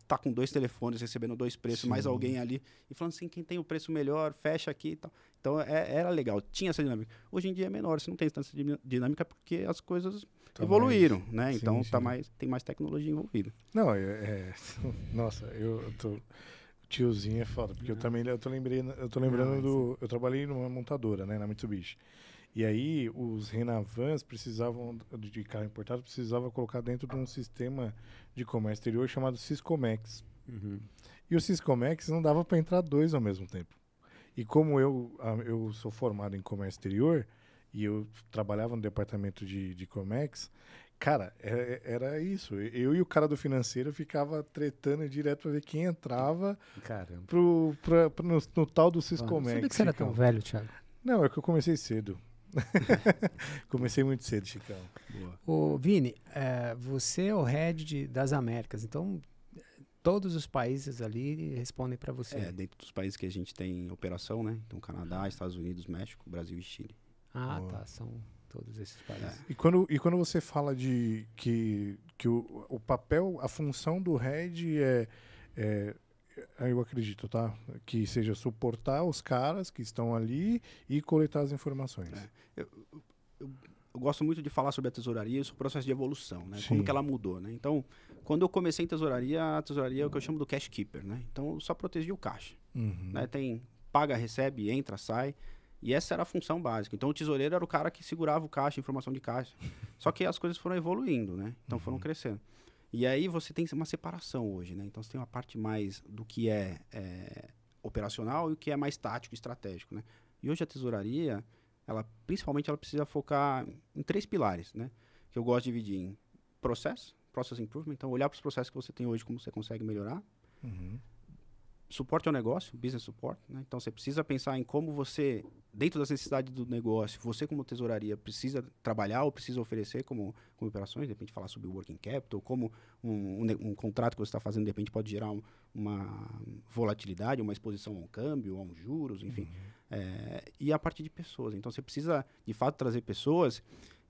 tá com 2 telefones, recebendo 2 preços, mais alguém ali, e falando assim, quem tem o preço melhor, fecha aqui e tal. Então, era legal, tinha essa dinâmica. Hoje em dia é menor, você não tem tanta dinâmica porque as coisas evoluíram, né? Então, tem mais tecnologia envolvida. Não, nossa, tiozinho é foda, porque eu tô lembrando eu trabalhei numa montadora, né, na Mitsubishi. E aí, os Renavans de carro importado, precisavam colocar dentro de um sistema de comércio exterior chamado Syscomex. E o Syscomex não dava para entrar 2 ao mesmo tempo. E como eu sou formado em comércio exterior, e eu trabalhava no departamento de Comex, cara, era isso. Eu e o cara do financeiro ficava tretando direto para ver quem entrava no tal do Syscomex. Sabia que você era tão velho, Thiago? Não, é que eu comecei cedo. Comecei muito cedo, Chicão. Ô, Vini, você é o head das Américas, então todos os países ali respondem para você. Dentro dos países que a gente tem operação, né? Então, Canadá, Estados Unidos, México, Brasil e Chile. Tá, são todos esses países. E quando você fala de que o papel, a função do head eu acredito, tá? Que seja suportar os caras que estão ali e coletar as informações. Eu gosto muito de falar sobre a tesouraria e sobre o processo de evolução, né? Sim. Como que ela mudou, né? Então, quando eu comecei em tesouraria, a tesouraria é o que eu chamo do cash keeper, né? Então, eu só protegia o caixa, né? Tem paga, recebe, entra, sai. E essa era a função básica. Então, o tesoureiro era o cara que segurava o caixa, informação de caixa. Só que as coisas foram evoluindo, né? Então, foram crescendo. E aí, você tem uma separação hoje, né? Então, você tem uma parte mais do que é operacional e o que é mais tático e estratégico, né? E hoje a tesouraria, principalmente, ela precisa focar em 3 pilares, né? Que eu gosto de dividir em process improvement. Então, olhar para os processos que você tem hoje, como você consegue melhorar. Suporte ao negócio, business support, né? Então, você precisa pensar em como você, dentro das necessidades do negócio, você como tesouraria precisa trabalhar ou precisa oferecer como operações, de repente falar sobre working capital, como um contrato que você está fazendo, de repente pode gerar uma volatilidade, uma exposição ao câmbio, a um juros, enfim. E a parte de pessoas. Então, você precisa, de fato, trazer pessoas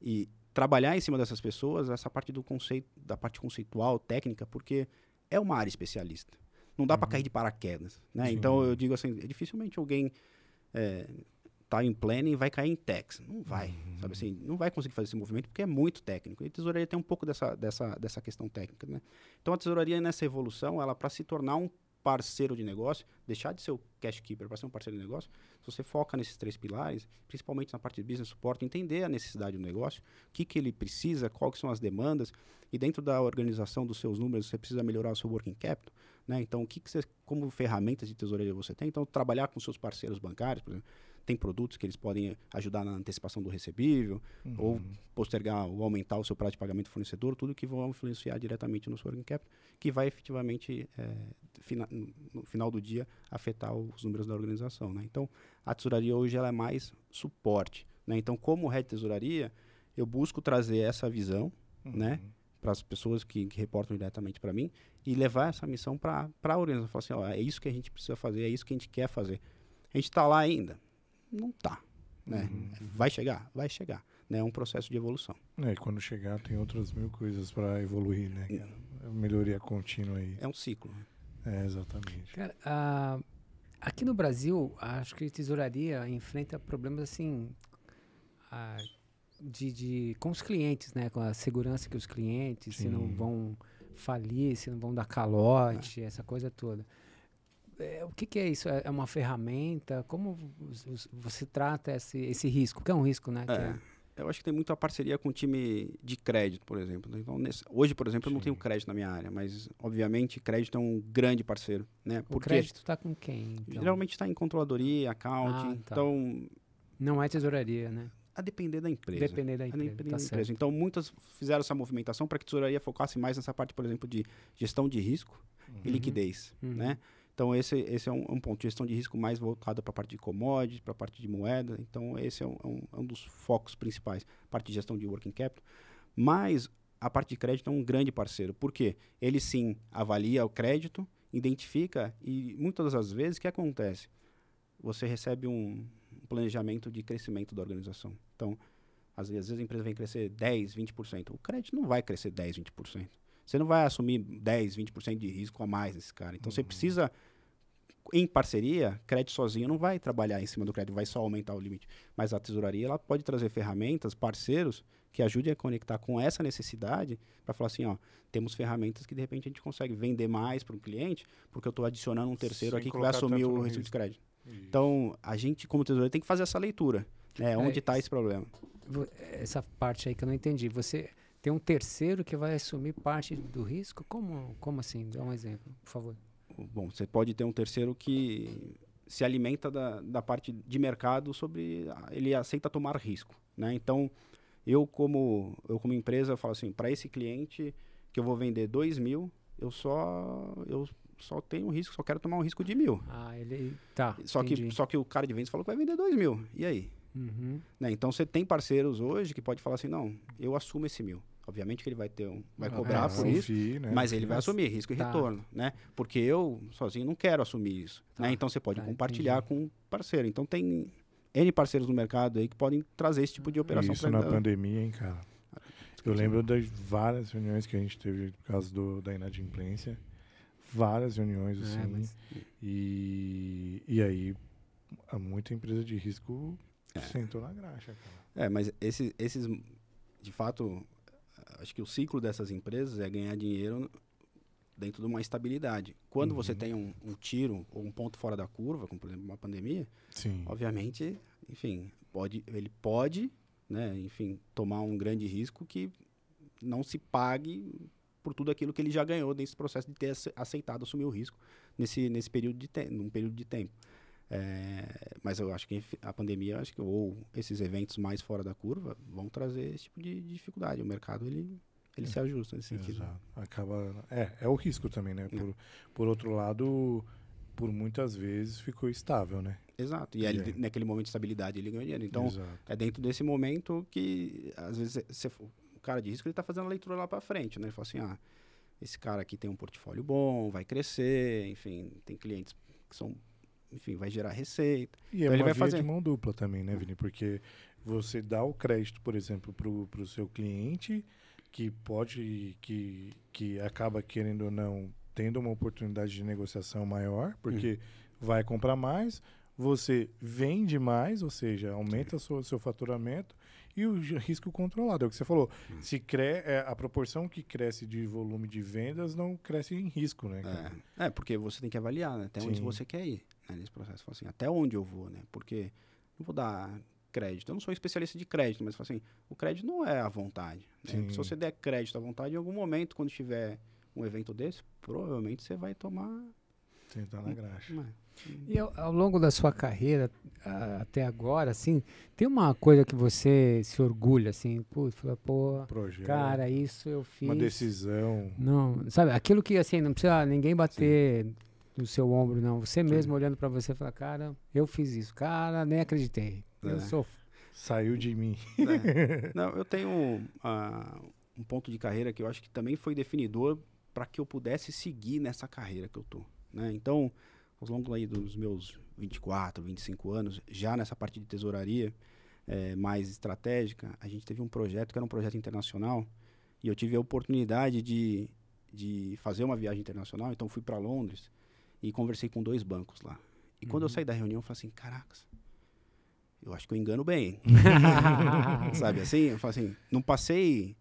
e trabalhar em cima dessas pessoas, essa parte do conceito, da parte conceitual, técnica, porque é uma área especialista. Não dá para cair de paraquedas, né? Então, eu digo assim, dificilmente alguém tá em planning e vai cair em tax. Não vai, sabe assim? Não vai conseguir fazer esse movimento porque é muito técnico. E a tesouraria tem um pouco dessa questão técnica, né? Então, a tesouraria, nessa evolução, ela para se tornar um parceiro de negócio, deixar de ser o cash keeper para ser um parceiro de negócio, se você foca nesses 3 pilares, principalmente na parte de business support, entender a necessidade do negócio, o que ele precisa, quais são as demandas, e dentro da organização dos seus números, você precisa melhorar o seu working capital, né? Então, o que você, como ferramentas de tesouraria você tem? Então, trabalhar com seus parceiros bancários, por exemplo, tem produtos que eles podem ajudar na antecipação do recebível, ou postergar ou aumentar o seu prazo de pagamento do fornecedor, tudo que vão influenciar diretamente no seu working capital, que vai efetivamente, no final do dia, afetar os números da organização, né? Então, a tesouraria hoje ela é mais suporte, né? Então, como head de tesouraria, eu busco trazer essa visão, né, para as pessoas que reportam diretamente para mim e levar essa missão para a organização. Falar assim, ó, é isso que a gente precisa fazer, é isso que a gente quer fazer. A gente está lá ainda? Não está, né? Vai chegar? Vai chegar. Né? É um processo de evolução. E quando chegar tem outras 1000 coisas para evoluir, né? É uma melhoria contínua aí. É um ciclo. Exatamente. Cara, aqui no Brasil, acho que a tesouraria enfrenta problemas assim com os clientes, né? Com a segurança que os clientes, se não vão falir, se não vão dar calote, essa coisa toda. O que é isso? É uma ferramenta? Como você trata esse risco? Que é um risco, né? Eu acho que tem muita parceria com o time de crédito, por exemplo. Então, hoje, por exemplo, eu não tenho crédito na minha área, mas, obviamente, crédito é um grande parceiro, né? O crédito está com quem, então? Geralmente está em controladoria, accounting, tá. Então... Não é tesouraria, né? A depender da empresa. Depender da empresa. Então, muitas fizeram essa movimentação para que a tesouraria focasse mais nessa parte, por exemplo, de gestão de risco e liquidez, né? Então, esse é um ponto de gestão de risco mais voltado para a parte de commodities, para a parte de moeda. Então, esse é um dos focos principais, parte de gestão de working capital. Mas a parte de crédito é um grande parceiro. Por quê? Ele, sim, avalia o crédito, identifica e, muitas das vezes, o que acontece? Você recebe um planejamento de crescimento da organização. Então, às vezes a empresa vem crescer 10%, 20%. O crédito não vai crescer 10%, 20%. Você não vai assumir 10%, 20% de risco a mais nesse cara. Então, você precisa, em parceria, crédito sozinho não vai trabalhar em cima do crédito, vai só aumentar o limite. Mas a tesouraria ela pode trazer ferramentas, parceiros, que ajudem a conectar com essa necessidade para falar assim, ó, temos ferramentas que, de repente, a gente consegue vender mais para um cliente, porque eu estou adicionando um terceiro aqui que vai assumir o risco de crédito. Isso. Então, a gente, como tesouraria, tem que fazer essa leitura. Né? Onde está esse problema? Essa parte aí que eu não entendi. Você... Tem um terceiro que vai assumir parte do risco? Como assim? Dá um exemplo, por favor. Bom, você pode ter um terceiro que se alimenta da parte de mercado ele aceita tomar risco, né? Então, eu como empresa, eu falo assim, para esse cliente que eu vou vender 2.000, eu só tenho um risco, só quero tomar um risco de 1.000. Tá, só que o cara de vendas falou que vai vender 2.000. E aí? Né? Então, você tem parceiros hoje que pode falar assim, não, eu assumo esse 1.000. Obviamente que ele vai cobrar por isso, né? Mas ele vai assumir risco e retorno, né? Porque eu, sozinho, não quero assumir isso. Né? Então, você pode compartilhar com um parceiro. Então, tem N parceiros no mercado aí que podem trazer esse tipo de operação. Isso na pandemia, hein, cara? Eu lembro das várias reuniões que a gente teve por causa da inadimplência. várias reuniões, É, assim, mas- e aí muita empresa de risco sentou na graxa, cara. Mas esses, de fato, acho que o ciclo dessas empresas é ganhar dinheiro dentro de uma estabilidade. Quando você tem um tiro ou um ponto fora da curva, como por exemplo uma pandemia, Sim. obviamente, enfim, ele pode, né, enfim, tomar um grande risco que não se pague por tudo aquilo que ele já ganhou nesse processo de ter aceitado assumir o risco nesse período num período de tempo. Mas eu acho que a pandemia, ou esses eventos mais fora da curva vão trazer esse tipo de dificuldade. O mercado ele se ajusta nesse sentido. Exato. Acaba, é o risco também, né? Por outro lado, por muitas vezes ficou estável, né? Exato. E ele, naquele momento de estabilidade ele ganhou dinheiro. Então, Exato. é dentro desse momento que, às vezes, o cara de risco ele está fazendo a leitura lá para frente, né? Ele fala assim, esse cara aqui tem um portfólio bom, vai crescer, enfim, tem clientes que são, enfim, vai gerar receita. E então, é ele uma vai via fazer de mão dupla também, né, Vini? Porque você dá o crédito, por exemplo, pro seu cliente, que pode, que acaba, querendo ou não, tendo uma oportunidade de negociação maior, porque vai comprar mais, você vende mais, ou seja, aumenta seu faturamento, e o risco controlado. É o que você falou. Se a proporção que cresce de volume de vendas não cresce em risco, né, cara? Porque você tem que avaliar, né? Até onde Sim. você quer ir, né, nesse processo. Fala assim, até onde eu vou, né? Porque não vou dar crédito. Eu não sou especialista de crédito, mas assim, o crédito não é à vontade. Né? Se você der crédito à vontade, em algum momento, quando tiver um evento desse, provavelmente você vai tomar... Tentar na graxa. E ao longo da sua carreira, até agora, assim, tem uma coisa que você se orgulha, assim, fala, pô, Projeto, cara, isso eu fiz. uma decisão. Não, sabe, aquilo que, assim, não precisa ninguém bater no seu ombro, não. Você mesmo olhando pra você, fala, cara, eu fiz isso. Cara, nem acreditei. Eu sou... Saiu de mim. Não, eu tenho um ponto de carreira que eu acho que também foi definidor para que eu pudesse seguir nessa carreira que eu tô, né? Então, ao longo aí dos meus 24, 25 anos, já nessa parte de tesouraria mais estratégica, a gente teve um projeto que era um projeto internacional e eu tive a oportunidade de fazer uma viagem internacional. Então, fui para Londres e conversei com 2 bancos lá. E quando eu saí da reunião, eu falei assim, caracas, eu acho que eu engano bem. Sabe assim? Eu falei assim, não passei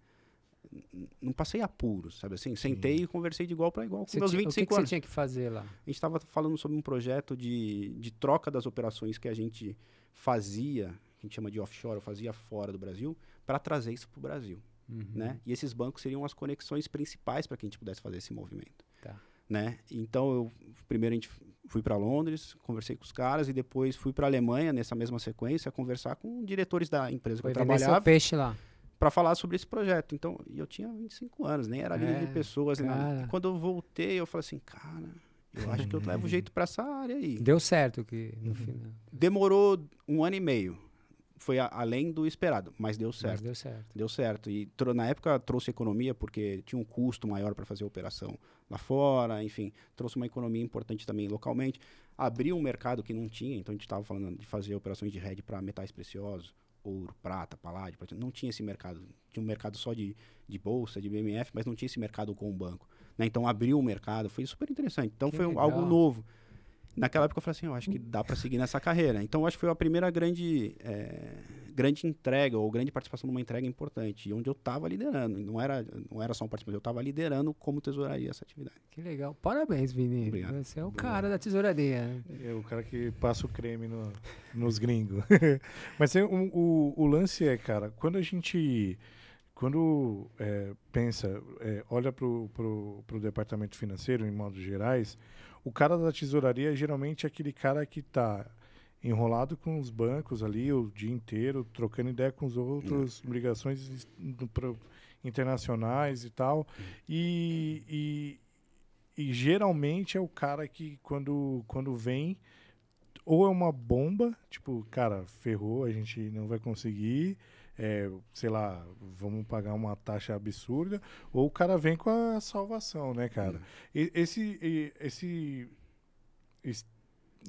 apuros, sabe assim? Sentei e conversei de igual para igual com meus 25 O que anos. você tinha que fazer lá? A gente estava falando sobre um projeto de troca das operações que a gente fazia, que a gente chama de offshore, fazia fora do Brasil, para trazer isso para o Brasil. Né? E esses bancos seriam as conexões principais para que a gente pudesse fazer esse movimento. Tá. Né? Então, primeiro a gente fui para Londres, conversei com os caras e depois fui para a Alemanha, nessa mesma sequência, conversar com diretores da empresa que eu vender seu trabalhava peixe lá. para falar sobre esse projeto. Então, eu tinha 25 anos, nem era líder de pessoas. Nem nada. E quando eu voltei, eu falei assim, cara, eu acho que eu levo jeito para essa área aí. Deu certo que no final. Demorou 1 ano e meio. Foi além do esperado, mas deu certo. Mas deu certo. Deu certo. E na época trouxe economia, porque tinha um custo maior para fazer a operação lá fora, enfim, trouxe uma economia importante também localmente. Abriu um mercado que não tinha, então a gente estava falando de fazer operações de hedge para metais preciosos, ouro, prata, paládio, não tinha esse mercado. Tinha um mercado só de bolsa, de BMF, mas não tinha esse mercado com o banco. Né? Então abriu um mercado, foi super interessante. Então foi algo novo. Naquela época eu falei assim, eu acho que dá para seguir nessa carreira. Então eu acho que foi a primeira grande entrega, ou grande participação numa entrega importante, onde eu estava liderando. Não era só um participante, eu estava liderando como tesouraria essa atividade. Que legal. Parabéns, Vini. Obrigado. Você é o cara da tesouraria. É o cara que passa o creme nos gringos. Mas o lance é, cara, quando a gente... Quando pensa, olha para o departamento financeiro, em modos gerais, o cara da tesouraria geralmente é aquele cara que está enrolado com os bancos ali o dia inteiro, trocando ideia com os outros, ligações internacionais e tal. E geralmente é o cara que, quando vem, ou é uma bomba, tipo, cara, ferrou, a gente não vai conseguir... sei lá, vamos pagar uma taxa absurda, ou o cara vem com a salvação, né, cara? Esse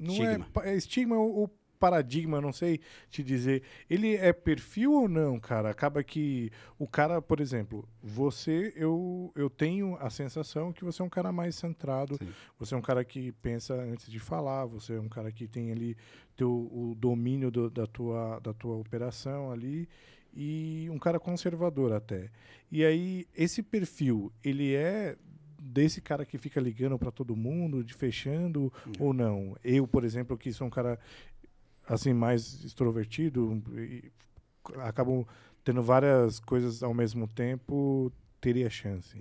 não estigma. É estigma, ou paradigma, não sei te dizer, ele é perfil ou não, cara? Acaba que o cara, por exemplo, eu tenho a sensação que você é um cara mais centrado, Sim. você é um cara que pensa antes de falar, você é um cara que tem ali o domínio da tua operação ali, e um cara conservador até. E aí, esse perfil, ele é desse cara que fica ligando para todo mundo, de fechando ou não? Eu, por exemplo, que sou um cara assim mais extrovertido e acabo tendo várias coisas ao mesmo tempo, teria chance.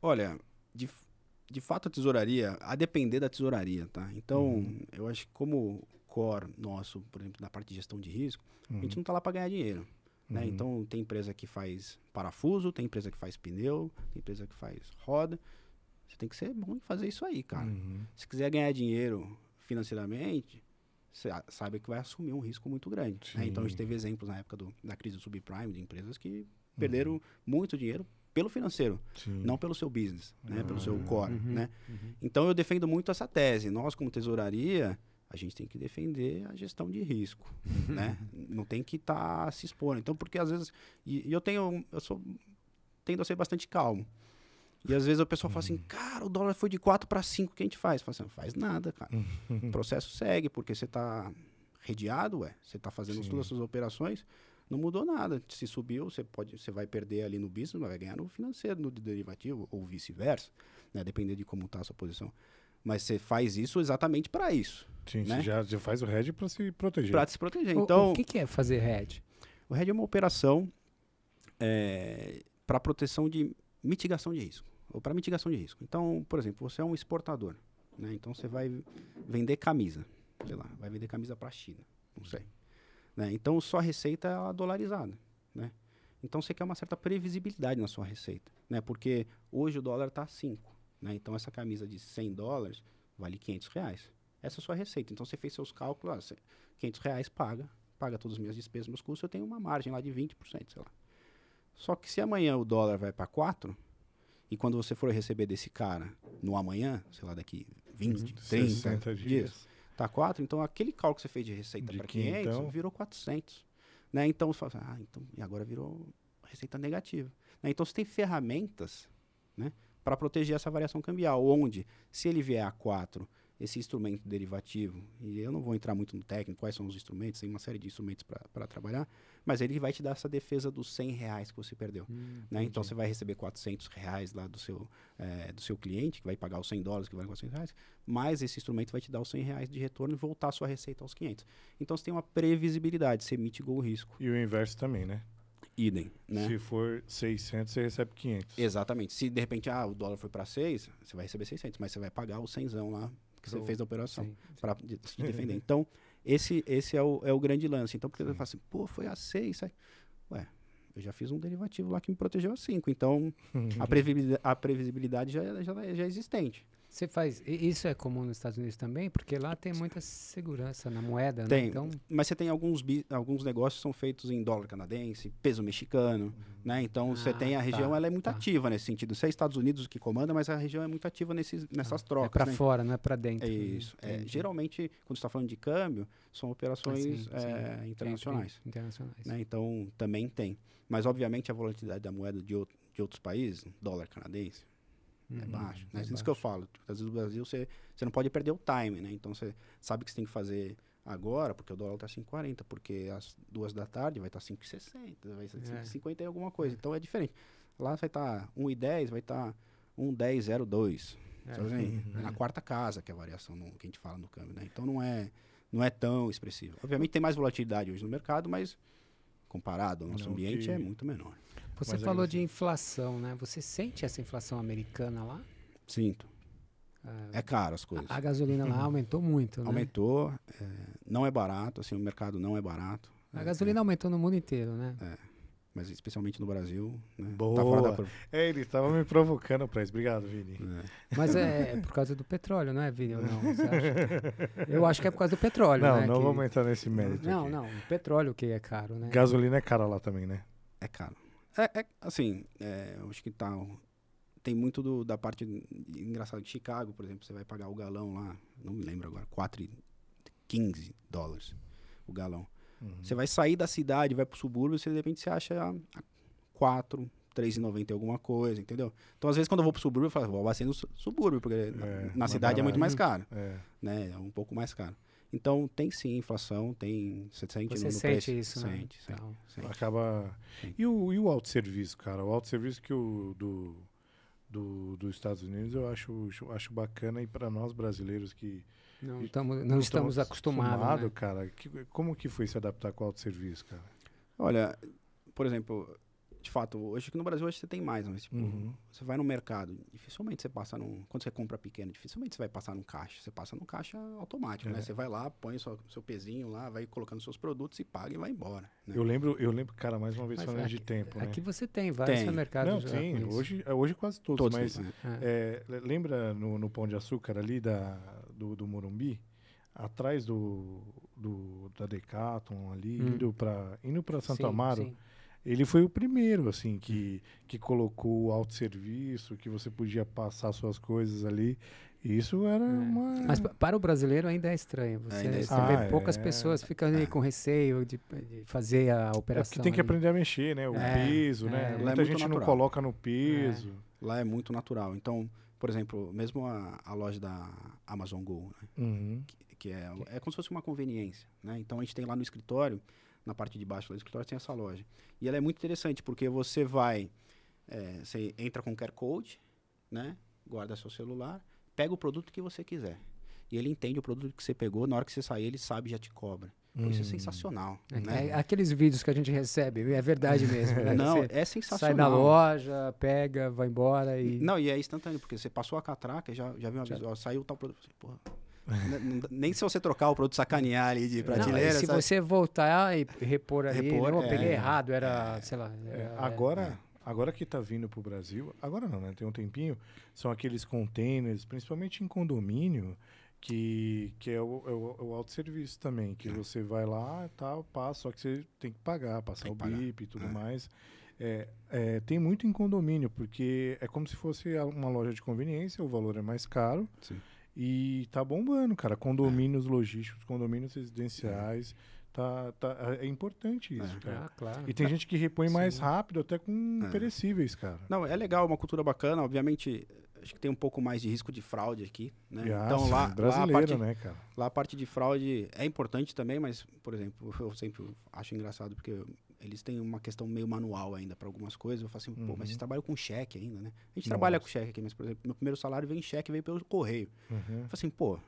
Olha, de fato a tesouraria, a depender da tesouraria, tá? Então, eu acho que como core nosso, por exemplo, na parte de gestão de risco, a gente não tá lá para ganhar dinheiro. Né? Então, tem empresa que faz parafuso, tem empresa que faz pneu, tem empresa que faz roda. Você tem que ser bom em fazer isso aí, cara. Se quiser ganhar dinheiro financeiramente, você sabe que vai assumir um risco muito grande. Né? Então, a gente teve exemplos na época da crise do subprime, de empresas que perderam muito dinheiro pelo financeiro, não pelo seu business, né? Pelo seu core. Né? Então, eu defendo muito essa tese. Nós, como tesouraria, a gente tem que defender a gestão de risco, né? Não tem que estar se expondo. Então, porque às vezes... tendo a ser bastante calmo. E às vezes a pessoa fala assim, cara, o dólar foi de 4 para 5, o que a gente faz? Fala assim, não faz nada, cara. O processo segue, porque você está redeado, você está fazendo todas as suas operações, não mudou nada. Se subiu, você vai perder ali no business, mas vai ganhar no financeiro, no derivativo, ou vice-versa, né? Dependendo de como está a sua posição. Mas você faz isso exatamente para isso. Sim, né? Você já faz o hedge para se proteger. Para se proteger. Então, O que é fazer hedge? o hedge é uma operação para proteção de mitigação de risco, ou para mitigação de risco. Então, por exemplo, você é um exportador, né? Então você vai vender camisa, sei lá, vai vender camisa para a China, não sei. Né? Então, sua receita é dolarizada, né? Então, você quer uma certa previsibilidade na sua receita, né? Porque hoje o dólar está 5, né? Então, essa camisa de $100 vale R$500. Essa é a sua receita. Então, você fez seus cálculos, R$500 paga todas as minhas despesas, meus custos, eu tenho uma margem lá de 20%, sei lá. Só que se amanhã o dólar vai para 4, e quando você for receber desse cara no amanhã, sei lá, daqui 20, 30 dias, tá 4, então aquele cálculo que você fez de receita para 500 virou 400. Né? Então, você fala, então, e agora virou receita negativa. Né? Então, você tem ferramentas, né, para proteger essa variação cambial, onde, se ele vier a 4, esse instrumento derivativo, e eu não vou entrar muito no técnico, quais são os instrumentos, tem uma série de instrumentos para trabalhar, mas ele vai te dar essa defesa dos R$100 que você perdeu. Né? Então, você vai receber R$400 lá do seu cliente, que vai pagar os $100, que vale R$400, mas esse instrumento vai te dar os R$100 de retorno e voltar a sua receita aos 500. Então, você tem uma previsibilidade, você mitigou o risco. E o inverso também, né? Idem, né? Se for 600, você recebe 500. Exatamente. Se, de repente, o dólar foi para 6, você vai receber 600, mas você vai pagar o 100 lá que você fez a operação para se defender. Então, esse é o grande lance. Então, porque você fala assim, pô, foi a 6. Ué, eu já fiz um derivativo lá que me protegeu a 5. Então, a previsibilidade já é existente. Você faz. Isso é comum nos Estados Unidos também? Porque lá tem muita segurança na moeda, tem, né? Então... Mas você tem alguns negócios que são feitos em dólar canadense, peso mexicano, né? Então você tem a região, ela é muito ativa nesse sentido. Isso é Estados Unidos que comanda, mas a região é muito ativa nessas trocas. É para né? fora, não é para dentro. É isso. Geralmente, quando você está falando de câmbio, são operações internacionais. Internacionais. Né? Então, também tem. Mas, obviamente, a volatilidade da moeda de outros países, dólar canadense, é baixo. Né? Isso que eu falo. Às vezes no Brasil você não pode perder o time, né? Então você sabe que você tem que fazer agora, porque o dólar está 5,40, porque às 2 da tarde vai estar 5,60, vai ser 5,50 e alguma coisa. Então é diferente. Lá vai estar 1,10, vai estar 1,1002. Na quarta casa, que é a variação que a gente fala no câmbio, né? Então não é tão expressivo. Obviamente tem mais volatilidade hoje no mercado, mas comparado ao nosso ambiente é muito menor. Você falou de inflação, né? Você sente essa inflação americana lá? Sinto. É caro as coisas. A gasolina lá aumentou muito, né? Aumentou. Não é barato, assim, o mercado não é barato. A gasolina aumentou no mundo inteiro, né? Mas especialmente no Brasil, né? Boa. Tá fora da curva. Ele estava me provocando para isso. Obrigado, Vini. Mas é por causa do petróleo, não é, Vini? Ou não? Você acha? Eu acho que é por causa do petróleo, né? Não vamos entrar nesse mérito aqui. Não, o petróleo que é caro, né? Gasolina é cara lá também, né? É caro. Assim, eu acho que tem muito da parte engraçada de Chicago, por exemplo, você vai pagar o galão lá, não me lembro agora, $15 o galão. Você vai sair da cidade, vai pro subúrbio, você de repente você acha a 4, R$3,90 alguma coisa, entendeu? Então, às vezes, quando eu vou pro subúrbio, eu falo, vou abastecer no subúrbio, porque na cidade é muito mais caro. Né? É um pouco mais caro. Então, tem sim inflação, você sente Você no sente preço. isso, né? Sente. Acaba... Sim. E o autosserviço, cara? O autosserviço que dos Estados Unidos eu acho bacana, e para nós brasileiros que não estamos acostumados, né? cara. Como que foi se adaptar com o autosserviço, cara? Olha, por exemplo, de fato, hoje aqui no Brasil você tem mais, mas tipo, você vai no mercado, dificilmente você passa quando você compra pequeno, dificilmente você vai passar num caixa. Você passa num caixa automático, né? Você vai lá, põe seu pezinho lá, vai colocando seus produtos e paga e vai embora. Né? Eu lembro, cara, mais uma vez falando de tempo, né? Aqui você tem vários supermercados. Não, tem. Hoje quase todos, mas né? lembra no Pão de Açúcar ali do Morumbi? Atrás da Decathlon ali, indo para Santo Amaro. Sim. Ele foi o primeiro, assim, que colocou o autosserviço, que você podia passar suas coisas ali. E isso era uma... Mas para o brasileiro ainda é estranho. Você vê poucas pessoas ficando ali com receio de fazer a operação. Porque tem que aprender a mexer, né? O peso, né? Muita gente não coloca no peso. Lá é muito natural. Então, por exemplo, mesmo a loja da Amazon Go, né? Que é como se fosse uma conveniência, né? Então, a gente tem lá no escritório, na parte de baixo do escritório, tem essa loja. E ela é muito interessante, porque você você entra com o QR Code, né? Guarda seu celular, pega o produto que você quiser. E ele entende o produto que você pegou, na hora que você sair, ele sabe e já te cobra. Isso é sensacional. Né? Aqueles vídeos que a gente recebe, é verdade mesmo. Né? Não, é sensacional. Sai da loja, pega, vai embora e... Não, e é instantâneo, porque você passou a catraca, já viu uma vez, saiu tal produto. Porra. Nem se você trocar o produto, sacanear ali de prateleira. Se você voltar e repor ali, eu peguei errado, sei lá. Agora que tá vindo pro Brasil, agora não, né? Tem um tempinho, são aqueles containers, principalmente em condomínio, que é o autosserviço também, que você vai lá e tal, passa, só que você tem que pagar, passar o BIP e tudo mais. Tem muito em condomínio, porque é como se fosse uma loja de conveniência, o valor é mais caro. Sim. E tá bombando, cara. Condomínios logísticos, condomínios residenciais. É importante isso, cara. Claro. E tem gente que repõe mais rápido, até com perecíveis, cara. Não, é legal, uma cultura bacana. Obviamente, acho que tem um pouco mais de risco de fraude aqui, né? Então, brasileiro, né, cara? Lá a parte de fraude é importante também, mas, por exemplo, eu sempre acho engraçado, porque eles têm uma questão meio manual ainda para algumas coisas. Eu falo assim, pô, mas vocês trabalham com cheque ainda, né? A gente trabalha com cheque aqui, mas, por exemplo, meu primeiro salário veio em cheque, veio pelo correio. Eu falo assim, pô,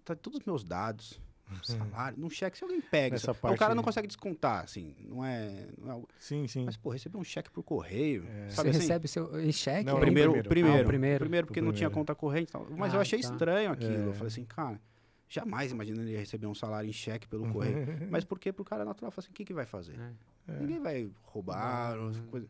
tá todos os meus dados, salário, num cheque, se alguém pega, o cara não consegue descontar, assim, não é algo... Sim. Mas, pô, receber um cheque por correio, sabe? Você recebe em cheque? Não, primeiro, porque não tinha conta corrente e tal. Mas eu achei estranho aquilo. Eu falei assim, cara, jamais imaginaria receber um salário em cheque pelo correio. Mas por quê? Pro cara natural, eu falei assim, o que vai fazer? Ninguém vai roubar, coisa.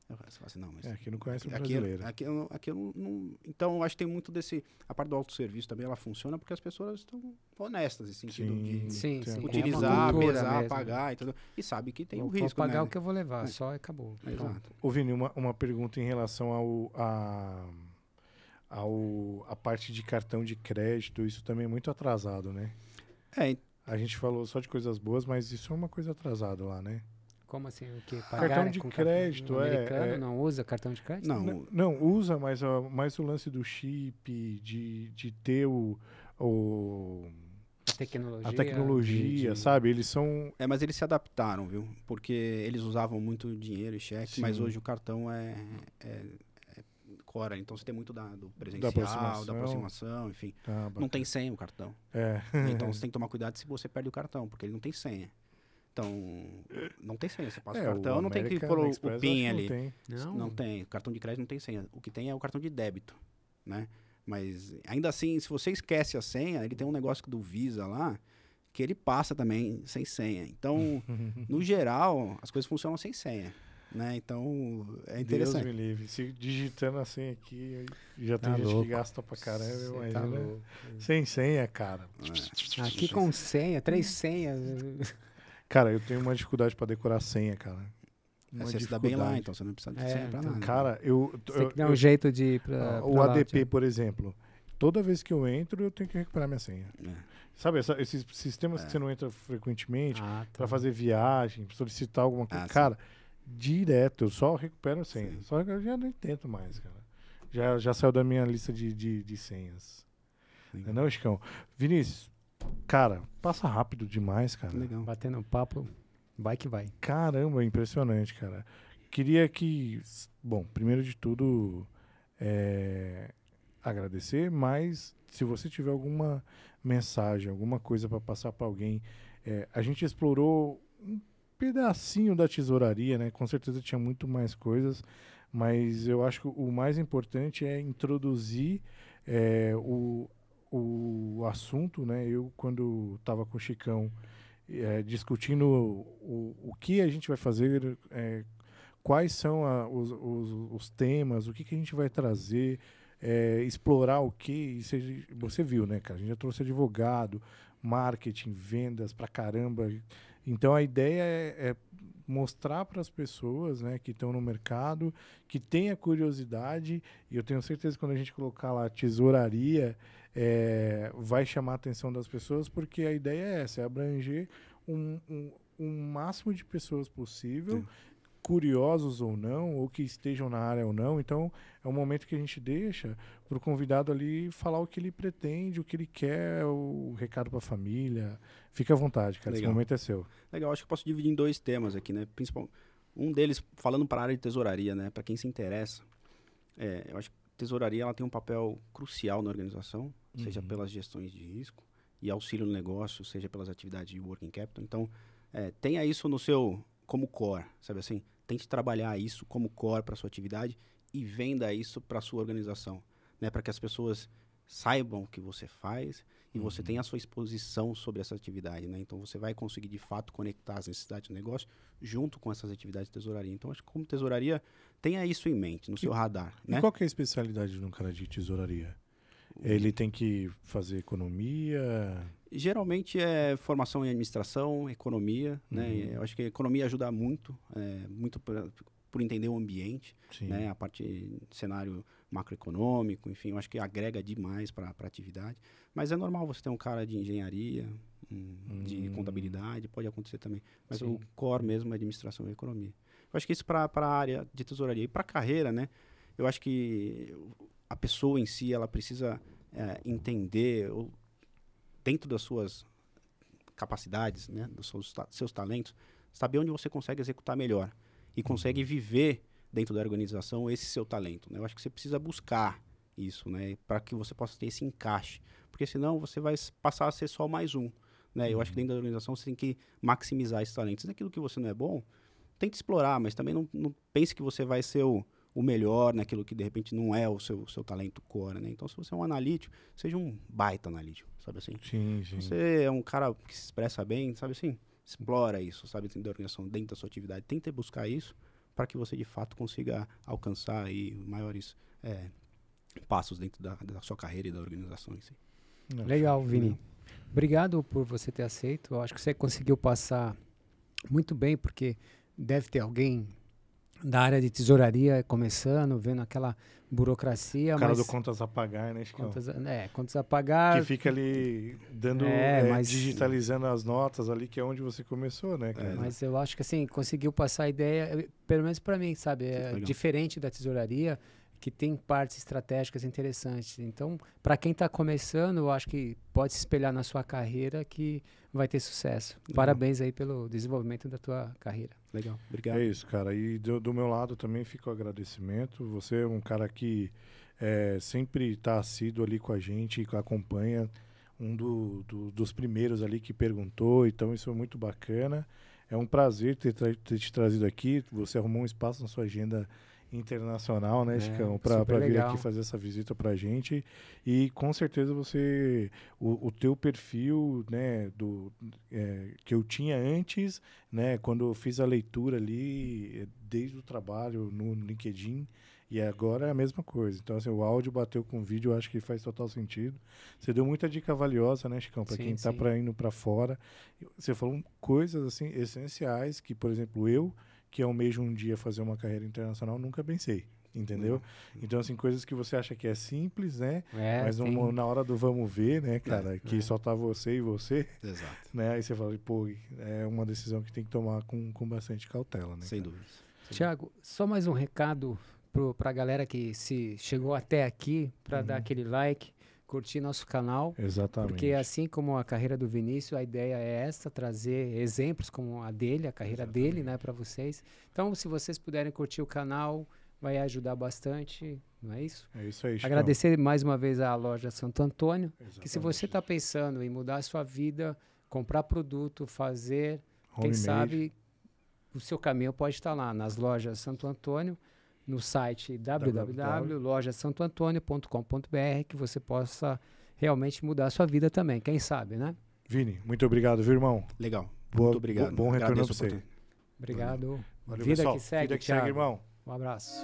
Eu falei assim, não, mas aqui não conhece o brasileiro. Aqui eu não... Então, eu acho que tem muito desse... A parte do autosserviço também, ela funciona porque as pessoas estão honestas, nesse sentido de utilizar, pesar, pagar, entendeu? E sabe que tem um risco, pagar né? o que eu vou levar, só acabou. Exato. Ô, Vini, uma pergunta em relação a parte de cartão de crédito, isso também é muito atrasado, né? A gente falou só de coisas boas, mas isso é uma coisa atrasada lá, né? Como assim? O quê? Pagar cartão de crédito, americano não usa cartão de crédito? Não usa, mas mais o lance do chip, de ter a tecnologia, sabe? Eles são... mas eles se adaptaram, viu? Porque eles usavam muito dinheiro e cheque, mas hoje o cartão é Cora. Então você tem muito do presencial, da aproximação, enfim. Não tem senha o cartão. Então você tem que tomar cuidado se você perde o cartão, porque ele não tem senha. Então, não tem senha. Você passa o cartão, não tem que pôr o PIN ali. Não tem. O cartão de crédito não tem senha. O que tem é o cartão de débito, né? Mas, ainda assim, se você esquece a senha, ele tem um negócio do Visa lá, que ele passa também sem senha. Então, no geral, as coisas funcionam sem senha, né? Então, é interessante. Deus me livre. Se digitando a senha aqui, já tem gente que gasta pra caramba, imagina. Sem senha, cara. Aqui com senha, 3 senhas... Cara, eu tenho uma dificuldade pra decorar senha, cara. Você se dá bem lá, então você não precisa de senha pra nada. Cara, você tem que dar um jeito de ir pra o lá, ADP, por exemplo, toda vez que eu entro, eu tenho que recuperar minha senha. Sabe, esses sistemas que você não entra frequentemente, para fazer viagem, pra solicitar alguma coisa. Cara, direto, eu só recupero a senha. Sim. Só que eu já nem tento mais, cara. Já saiu da minha lista de senhas. Não, Chicão? Vinícius, cara, passa rápido demais, cara. Legal. Batendo papo, vai que vai. Caramba, impressionante, cara. Queria que, bom, primeiro de tudo, agradecer, mas se você tiver alguma mensagem, alguma coisa para passar para alguém, a gente explorou um pedacinho da tesouraria, né? Com certeza tinha muito mais coisas, mas eu acho que o mais importante é introduzir o assunto, né? Eu, quando estava com o Chicão, discutindo o que a gente vai fazer, quais são os temas, o que a gente vai trazer, explorar o que. Você viu, né, cara? A gente já trouxe advogado, marketing, vendas pra caramba. Então a ideia é mostrar para as pessoas, né, que estão no mercado, que tenha curiosidade, e eu tenho certeza que quando a gente colocar lá tesouraria, vai chamar a atenção das pessoas, porque a ideia é essa, é abranger um máximo de pessoas possível, Sim. curiosos ou não, ou que estejam na área ou não. Então é um momento que a gente deixa para o convidado ali falar o que ele pretende, o que ele quer, o recado para a família. Fica à vontade, cara. Legal. Esse momento é seu. Legal, acho que eu posso dividir em 2 temas aqui, né? Um deles, falando para a área de tesouraria, né? Para quem se interessa, eu acho que a tesouraria ela tem um papel crucial na organização, seja pelas gestões de risco e auxílio no negócio, seja pelas atividades de working capital. Então, tenha isso no seu como core, sabe assim? Tente trabalhar isso como core para sua atividade e venda isso para sua organização, né? Para que as pessoas saibam o que você faz e você tenha a sua exposição sobre essa atividade, né? Então você vai conseguir de fato conectar as necessidades do negócio junto com essas atividades de tesouraria. Então acho que como tesouraria, tenha isso em mente, no seu radar, né? E qual que é a especialidade de um cara de tesouraria? Ele tem que fazer economia? Geralmente é formação em administração, economia, né? Eu acho que a economia ajuda muito, muito por entender o ambiente, né? A parte de cenário macroeconômico, enfim, eu acho que agrega demais para a atividade. Mas é normal você ter um cara de engenharia, de contabilidade, pode acontecer também. Mas o core mesmo é administração e economia. Eu acho que isso para a área de tesouraria. E para a carreira, né? Eu acho que a pessoa em si, ela precisa entender, dentro das suas capacidades, né? Dos seus talentos, saber onde você consegue executar melhor e consegue viver dentro da organização esse seu talento, né? Eu acho que você precisa buscar isso, né? Para que você possa ter esse encaixe, porque senão você vai passar a ser só mais um, né? Eu acho que dentro da organização você tem que maximizar esses talentos. Naquilo que você não é bom, tente explorar, mas também não pense que você vai ser o melhor naquilo que de repente não é o seu talento core, né? Então, se você é um analítico, seja um baita analítico, sabe assim? Sim. Você é um cara que se expressa bem, sabe assim? Explora isso, sabe, dentro da organização, dentro da sua atividade. Tenta buscar isso para que você, de fato, consiga alcançar aí maiores passos dentro da sua carreira e da organização em si. Legal, Vini. Obrigado por você ter aceito. Eu acho que você conseguiu passar muito bem, porque deve ter alguém da área de tesouraria começando, vendo aquela burocracia. O cara do contas a pagar, né, Chicão? Contas a pagar. Que fica ali dando, digitalizando as notas ali, que é onde você começou, né, cara? Mas eu acho que assim, conseguiu passar a ideia, pelo menos para mim, sabe? Diferente da tesouraria, que tem partes estratégicas interessantes. Então, para quem está começando, eu acho que pode se espelhar na sua carreira que vai ter sucesso. Parabéns aí pelo desenvolvimento da tua carreira. Legal, obrigado. É isso, cara. E do meu lado também fica o agradecimento. Você é um cara que sempre está assíduo ali com a gente, que acompanha, dos primeiros ali que perguntou. Então, isso é muito bacana. É um prazer ter te trazido aqui. Você arrumou um espaço na sua agenda internacional, né, Chicão, para vir aqui fazer essa visita pra gente. E com certeza o teu perfil, né, que eu tinha antes, né, quando eu fiz a leitura ali, desde o trabalho no LinkedIn, e agora é a mesma coisa. Então, assim, o áudio bateu com o vídeo, eu acho que faz total sentido. Você deu muita dica valiosa, né, Chicão, para quem está indo para fora. Você falou coisas, assim, essenciais que, por exemplo, eu, que almejo um dia fazer uma carreira internacional, nunca pensei. entendeu? Então, assim, coisas que você acha que é simples, né? Mas tem... na hora do vamos ver, né, cara, que só tá você e você, Exato. né? Aí você fala, pô, é uma decisão que tem que tomar com bastante cautela, né? Sem cara? dúvidas. Tiago, só mais um recado para a galera que se chegou até aqui, para dar aquele like, curtir nosso canal. Exatamente. Porque assim como a carreira do Vinícius, a ideia é essa, trazer exemplos como a dele, a carreira dele, né, para vocês. Então, se vocês puderem curtir o canal, vai ajudar bastante, não é isso? É isso aí, Chicão. Agradecer mais uma vez à loja Santo Antônio, Exatamente. que se você está pensando em mudar a sua vida, comprar produto, fazer, quem Homemade. sabe o seu caminho pode estar lá nas lojas Santo Antônio, no site www.lojasantoantonio.com.br, que você possa realmente mudar a sua vida também, quem sabe, né? Vini, muito obrigado, viu, irmão? Legal. Boa, Muito obrigado. Bom retorno Agradeço pra a você. oportunidade. Obrigado. Valeu, Vida pessoal. que segue, Vida que Thiago. segue, irmão. Um abraço.